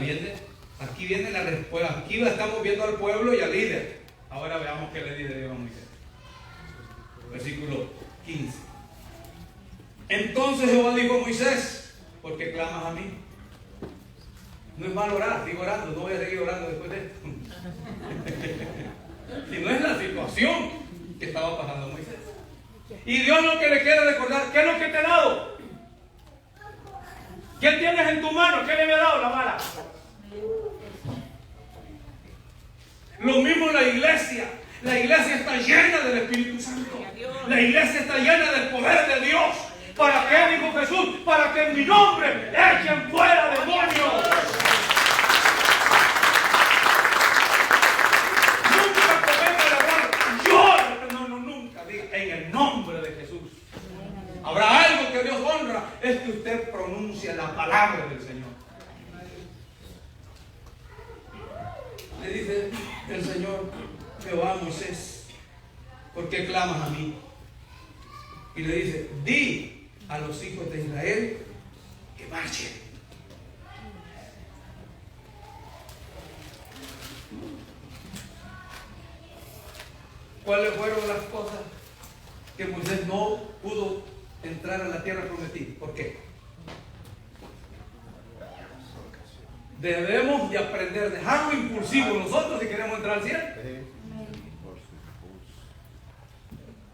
aquí viene la respuesta. Aquí la estamos viendo al pueblo y al líder. Ahora veamos qué le dice Dios a Moisés. Versículo 15. Entonces Jehová dijo a Moisés: ¿por qué clamas a mí? No es malo orar, sigo orando, no voy a seguir orando después de esto. Si no es la situación que estaba pasando Moisés. Y Dios lo que le quiere recordar: ¿qué es lo que te he dado? ¿Qué tienes en tu mano? ¿Qué le había dado? La vara. Lo mismo la iglesia. La iglesia está llena del Espíritu Santo. La iglesia está llena del poder de Dios. ¿Para qué, dijo Jesús? Para que en mi nombre echen fuera demonios. Nunca cometa el error. Yo, no, nunca. Diga, en el nombre de Jesús. Habrá algo que Dios honra, es que usted pronuncia la palabra del Señor. Le dice el Señor Jehová a Moisés: ¿por qué clamas a mí? Y le dice: di a los hijos de Israel que marchen. ¿Cuáles fueron las cosas que Moisés no pudo entrar a la tierra prometida? ¿Por qué? Debemos de aprender, dejarlo impulsivo nosotros si queremos entrar al cielo.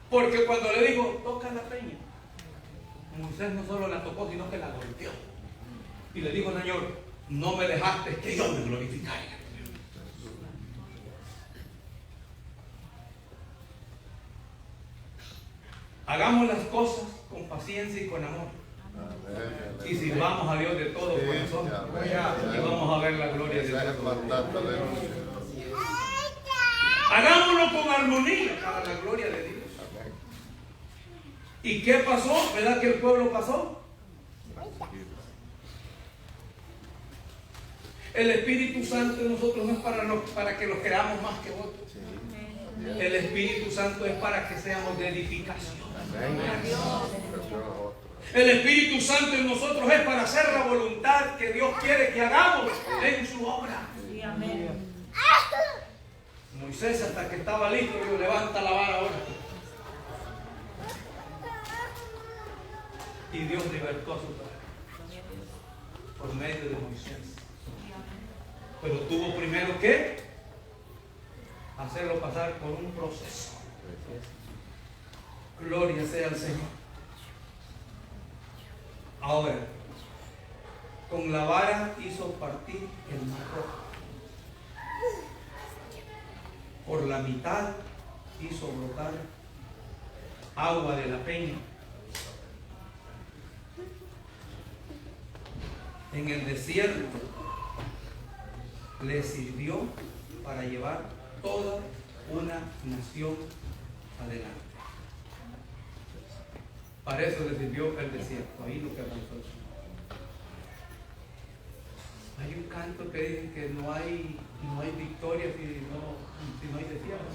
Porque cuando le dijo: toca la peña, Moisés no solo la tocó, sino que la golpeó. Y le dijo: Señor, no me dejaste que yo me glorificara. Hagamos las cosas con paciencia y con amor. Y sirvamos a Dios de todo corazón. Y vamos a ver la gloria de Dios. Hagámoslo con armonía para la gloria de Dios. ¿Y qué pasó? ¿Verdad que el pueblo pasó? El Espíritu Santo en nosotros no es para que los creamos más que otros. El Espíritu Santo es para que seamos de edificación. El Espíritu Santo en nosotros es para hacer la voluntad que Dios quiere que hagamos en su obra. Moisés, hasta que estaba listo, dijo: levanta la vara ahora. Y Dios libertó a su pueblo por medio de Moisés. Pero tuvo primero que hacerlo pasar por un proceso. Gloria sea al Señor. Ahora, con la vara hizo partir el mar rojo. Por la mitad hizo brotar agua de la peña. En el desierto le sirvió para llevar toda una nación adelante. Para eso le sirvió el desierto. Ahí lo que avanzó el Señor. Hay un canto que dice que no hay victoria si no hay desierto.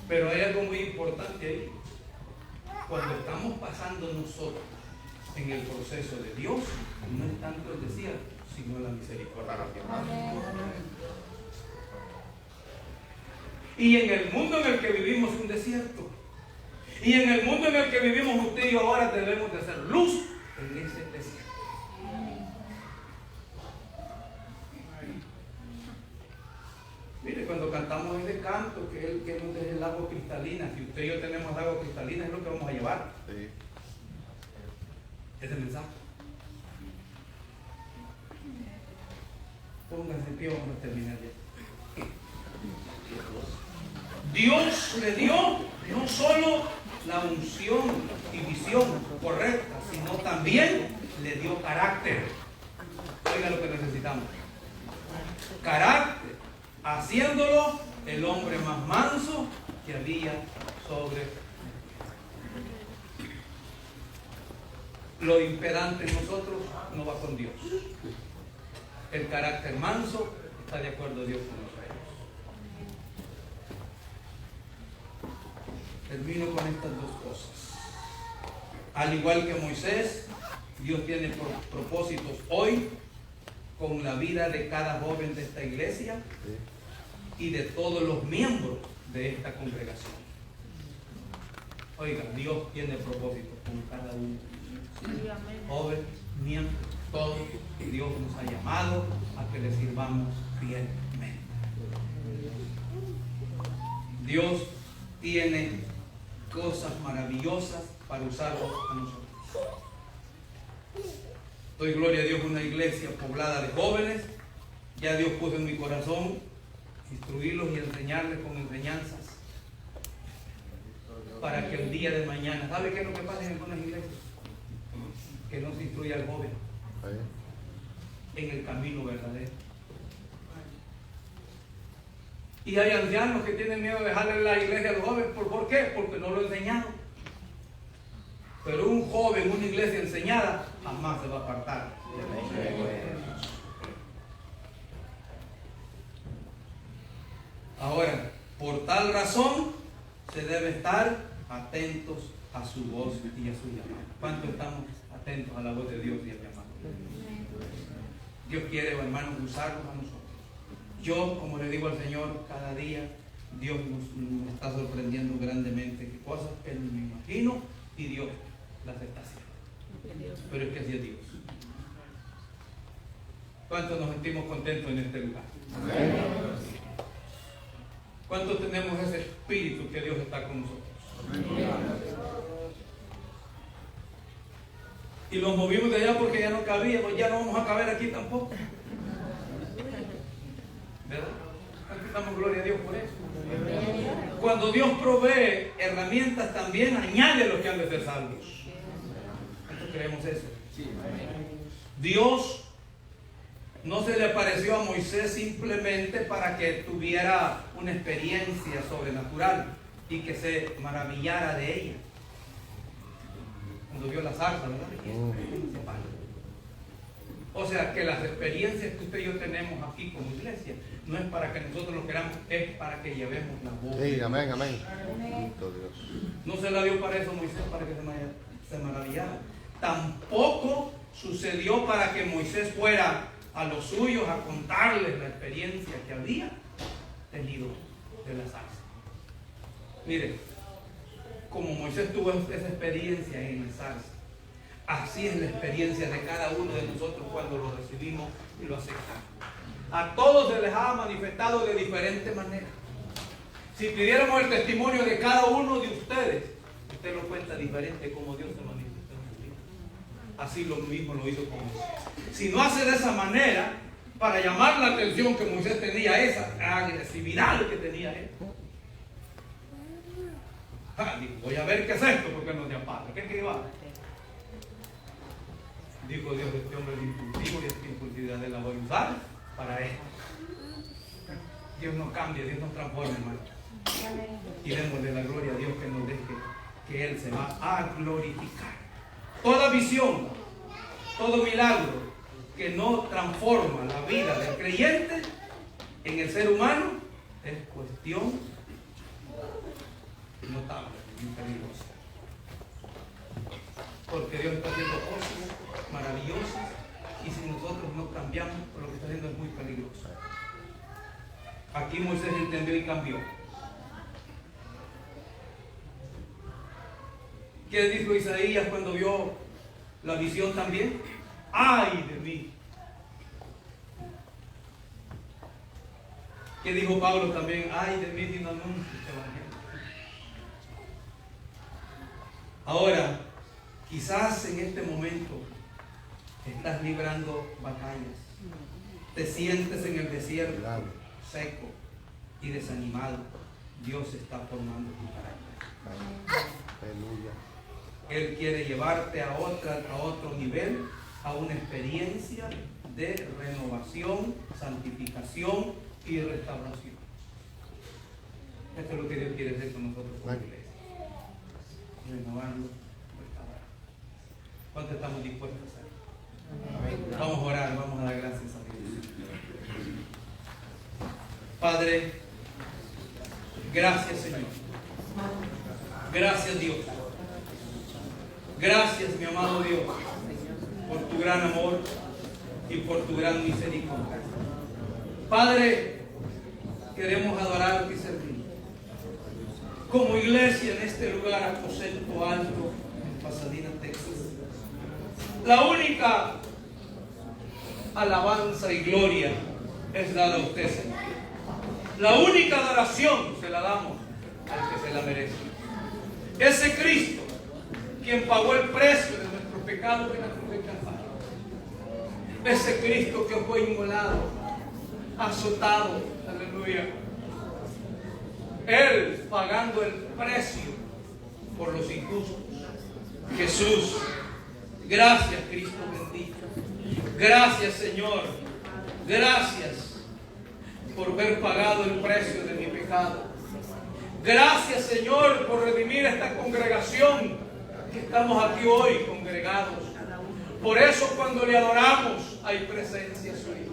Pero hay algo muy importante ahí. Cuando estamos pasando nosotros en el proceso de Dios no es tanto el desierto, sino la misericordia de Dios. Y en el mundo en el que vivimos un desierto, y en el mundo en el que vivimos usted y yo ahora debemos de hacer luz en ese desierto. Mire, cuando cantamos ese canto, que Él que nos deje el agua cristalina, si usted y yo tenemos agua cristalina, es lo que vamos a llevar. Sí. Ese mensaje. Pónganse en pie, vamos a terminar ya. Dios le dio no solo la unción y visión correcta, sino también le dio carácter. Oiga lo que necesitamos. Carácter, haciéndolo el hombre más manso que había sobre lo impedante en nosotros no va con Dios. El carácter manso está de acuerdo a Dios con nosotros. Termino con estas dos cosas. Al igual que Moisés, Dios tiene propósitos hoy con la vida de cada joven de esta iglesia y de todos los miembros de esta congregación. Oiga, Dios tiene propósitos con cada uno. Joven, miembro, todos. Dios nos ha llamado a que le sirvamos fielmente. Dios tiene cosas maravillosas para usarlos a nosotros. Doy gloria a Dios por una iglesia poblada de jóvenes. Ya Dios puso en mi corazón instruirlos y enseñarles con enseñanzas para que el día de mañana, ¿sabe qué es lo que pasa en algunas iglesias? Que no se instruye al joven en el camino verdadero. Y hay ancianos que tienen miedo de dejarle la iglesia a los jóvenes. ¿Por qué? Porque no lo enseñaron. Pero un joven, una iglesia enseñada, jamás se va a apartar. Ahora, por tal razón, se debe estar atentos a su voz y a su llamado. ¿Cuánto estamos atentos a la voz de Dios y al llamado? Dios quiere, hermanos, usarnos a nosotros. Yo, como le digo al Señor, cada día Dios nos está sorprendiendo grandemente. Que cosas que no me imagino y Dios las está haciendo. Pero es que así es Dios. ¿Cuántos nos sentimos contentos en este lugar? Amén. ¿Cuántos tenemos ese espíritu que Dios está con nosotros? Amén. Y los movimos de allá porque ya no cabíamos, ya no vamos a caber aquí tampoco. ¿Verdad? Damos gloria a Dios por eso. Cuando Dios provee herramientas, también añade los que han de ser salvos. ¿Cuántos creemos eso? Dios no se le apareció a Moisés simplemente para que tuviera una experiencia sobrenatural y que se maravillara de ella. Cuando vio la zarza, ¿verdad? O sea, que las experiencias que usted y yo tenemos aquí como iglesia no es para que nosotros lo queramos, es para que llevemos la voz. Sí, amén, amén. No se la dio para eso Moisés, para que se maravillara. Tampoco sucedió para que Moisés fuera a los suyos a contarles la experiencia que había tenido de la zarza. Mire, como Moisés tuvo esa experiencia en la zarza, así es la experiencia de cada uno de nosotros cuando lo recibimos y lo aceptamos. A todos se les ha manifestado de diferente manera. Si pidiéramos el testimonio de cada uno de ustedes, usted lo cuenta diferente como Dios se manifestó en su vida. Así lo mismo lo hizo con Moisés. Si no hace de esa manera, para llamar la atención que Moisés tenía, esa agresividad que tenía él. Dijo, voy a ver qué es esto porque no te apaga. ¿Qué es que iba? Dijo Dios, este hombre es impulsivo y esta impulsividad de la voy a usar para esto. Dios nos cambia, Dios nos transforma, hermano. Y démosle la gloria a Dios que nos deje que Él se va a glorificar. Toda visión, todo milagro que no transforma la vida del creyente en el ser humano es cuestión notable y peligrosa. porque Dios está haciendo cosas maravillosas y si nosotros no cambiamos, lo que está haciendo es muy peligroso. Aquí Moisés entendió y cambió. ¿Qué dijo Isaías cuando vio la visión también? ¡Ay de mí! ¿Qué dijo Pablo también? ¡Ay de mí si no anuncio este evangelio! Ahora, quizás en este momento estás librando batallas. Te sientes en el desierto, seco y desanimado. Dios está formando tu carácter. Aleluya. Él quiere llevarte a otro nivel, a una experiencia de renovación, santificación y restauración. Esto es lo que Dios quiere hacer con nosotros como iglesia. Renovarlo, restaurar. ¿Cuánto estamos dispuestos a hacer? Vamos a orar, vamos a dar gracias a Dios. Padre, gracias Señor. Gracias Dios. Gracias mi amado Dios por tu gran amor y por tu gran misericordia. Padre, queremos adorarte y servirte. Como iglesia en este lugar, Aposento Alto, en Pasadena, Texas, la única alabanza y gloria es dada a usted, Señor. La única adoración se la damos al que se la merece. Ese Cristo, quien pagó el precio de nuestros pecados en la cruz de Calvario. Ese Cristo que fue inmolado, azotado, aleluya. Él pagando el precio por los injustos. Jesús, gracias Cristo bendito. Gracias Señor. Gracias por haber pagado el precio de mi pecado. Gracias Señor por redimir esta congregación que estamos aquí hoy congregados. Por eso cuando le adoramos hay presencia suya.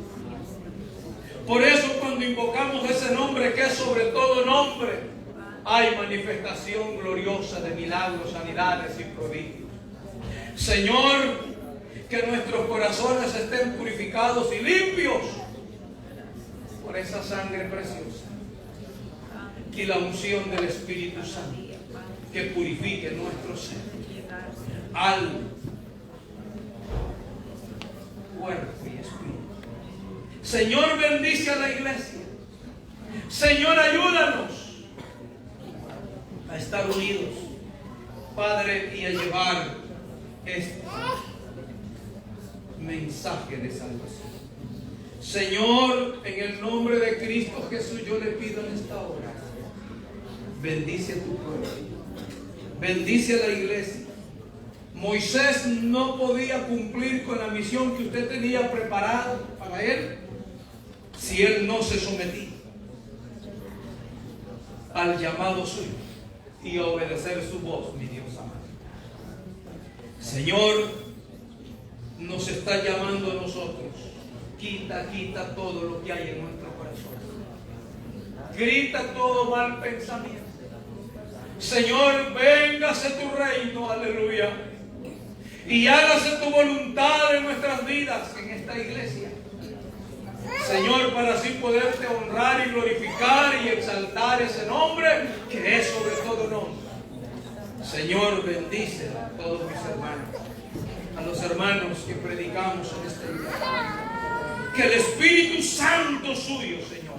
Por eso cuando invocamos ese nombre que es sobre todo nombre, hay manifestación gloriosa de milagros, sanidades y prodigios. Señor, que nuestros corazones estén purificados y limpios por esa sangre preciosa y la unción del Espíritu Santo que purifique nuestro ser, alma, cuerpo y espíritu. Señor, bendice a la iglesia. Señor, ayúdanos a estar unidos, Padre, y a llevar este mensaje de salvación. Señor, en el nombre de Cristo Jesús, yo le pido en esta hora, bendice a tu pueblo, bendice a la iglesia. Moisés no podía cumplir con la misión que usted tenía preparada para él si él no se sometía al llamado suyo y a obedecer su voz, mi Dios amado. Señor, nos está llamando a nosotros. Quita todo lo que hay en nuestro corazón. Grita todo mal pensamiento. Señor, véngase tu reino, aleluya. Y hágase tu voluntad en nuestras vidas, en esta iglesia. Señor, para así poderte honrar y glorificar y exaltar ese nombre que es sobre todo nombre. Señor, bendice a todos mis hermanos, a los hermanos que predicamos en esta iglesia. Que el Espíritu Santo suyo, Señor,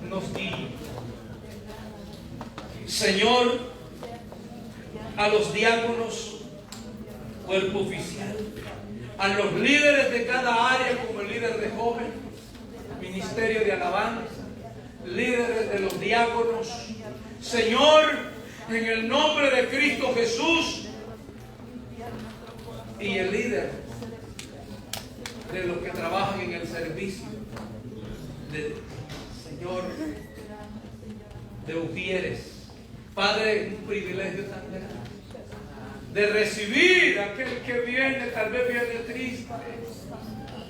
nos guíe. Señor, a los diáconos, cuerpo oficial, a los líderes de cada área, como el líder de joven, ministerio de alabanza, líderes de los diáconos. Señor, en el nombre de Cristo Jesús, y el líder de los que trabajan en el servicio, Señor, de ujieres. Padre, un privilegio tan grande de recibir a aquel que viene, tal vez viene triste,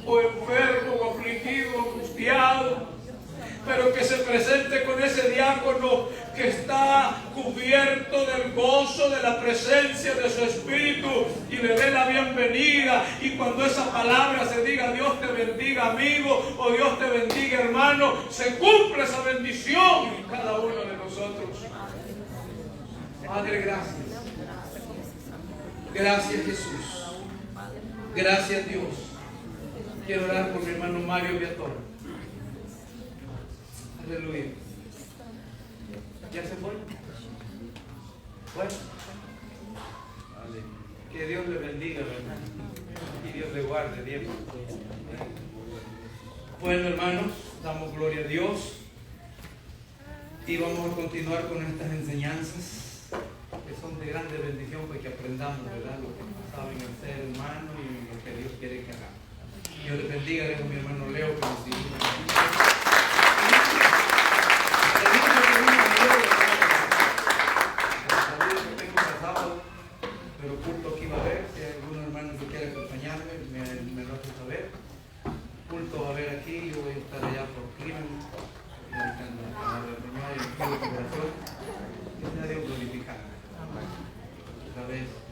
o enfermo, o afligido, o angustiado, pero que se presente con ese diácono que está cubierto del gozo de la presencia de su Espíritu y le dé la bienvenida. Y cuando esa palabra se diga, Dios te bendiga amigo o Dios te bendiga hermano, se cumple esa bendición en cada uno de nosotros. Padre, gracias. Gracias, Jesús. Gracias, Dios. Quiero orar por mi hermano Mario Viator. Aleluya. ¿Ya se fue? Bueno. Que Dios le bendiga, hermano. Y Dios le guarde, Dios. Bueno, hermanos, damos gloria a Dios. Y vamos a continuar con estas enseñanzas que son de grande bendición, para que aprendamos, ¿verdad?, lo que saben hacer, hermano, y lo que Dios quiere que hagamos. Dios les bendiga. Dejo a mi hermano Leo que nos diga. Pero culto aquí va a haber. Si hay algún hermano que quiera acompañarme, me lo hace saber. Culto va a haber aquí. Yo voy a estar allá por Cleveland, predicando la palabra del Señor y el corazón. Que sea Dios glorificado. Otra vez.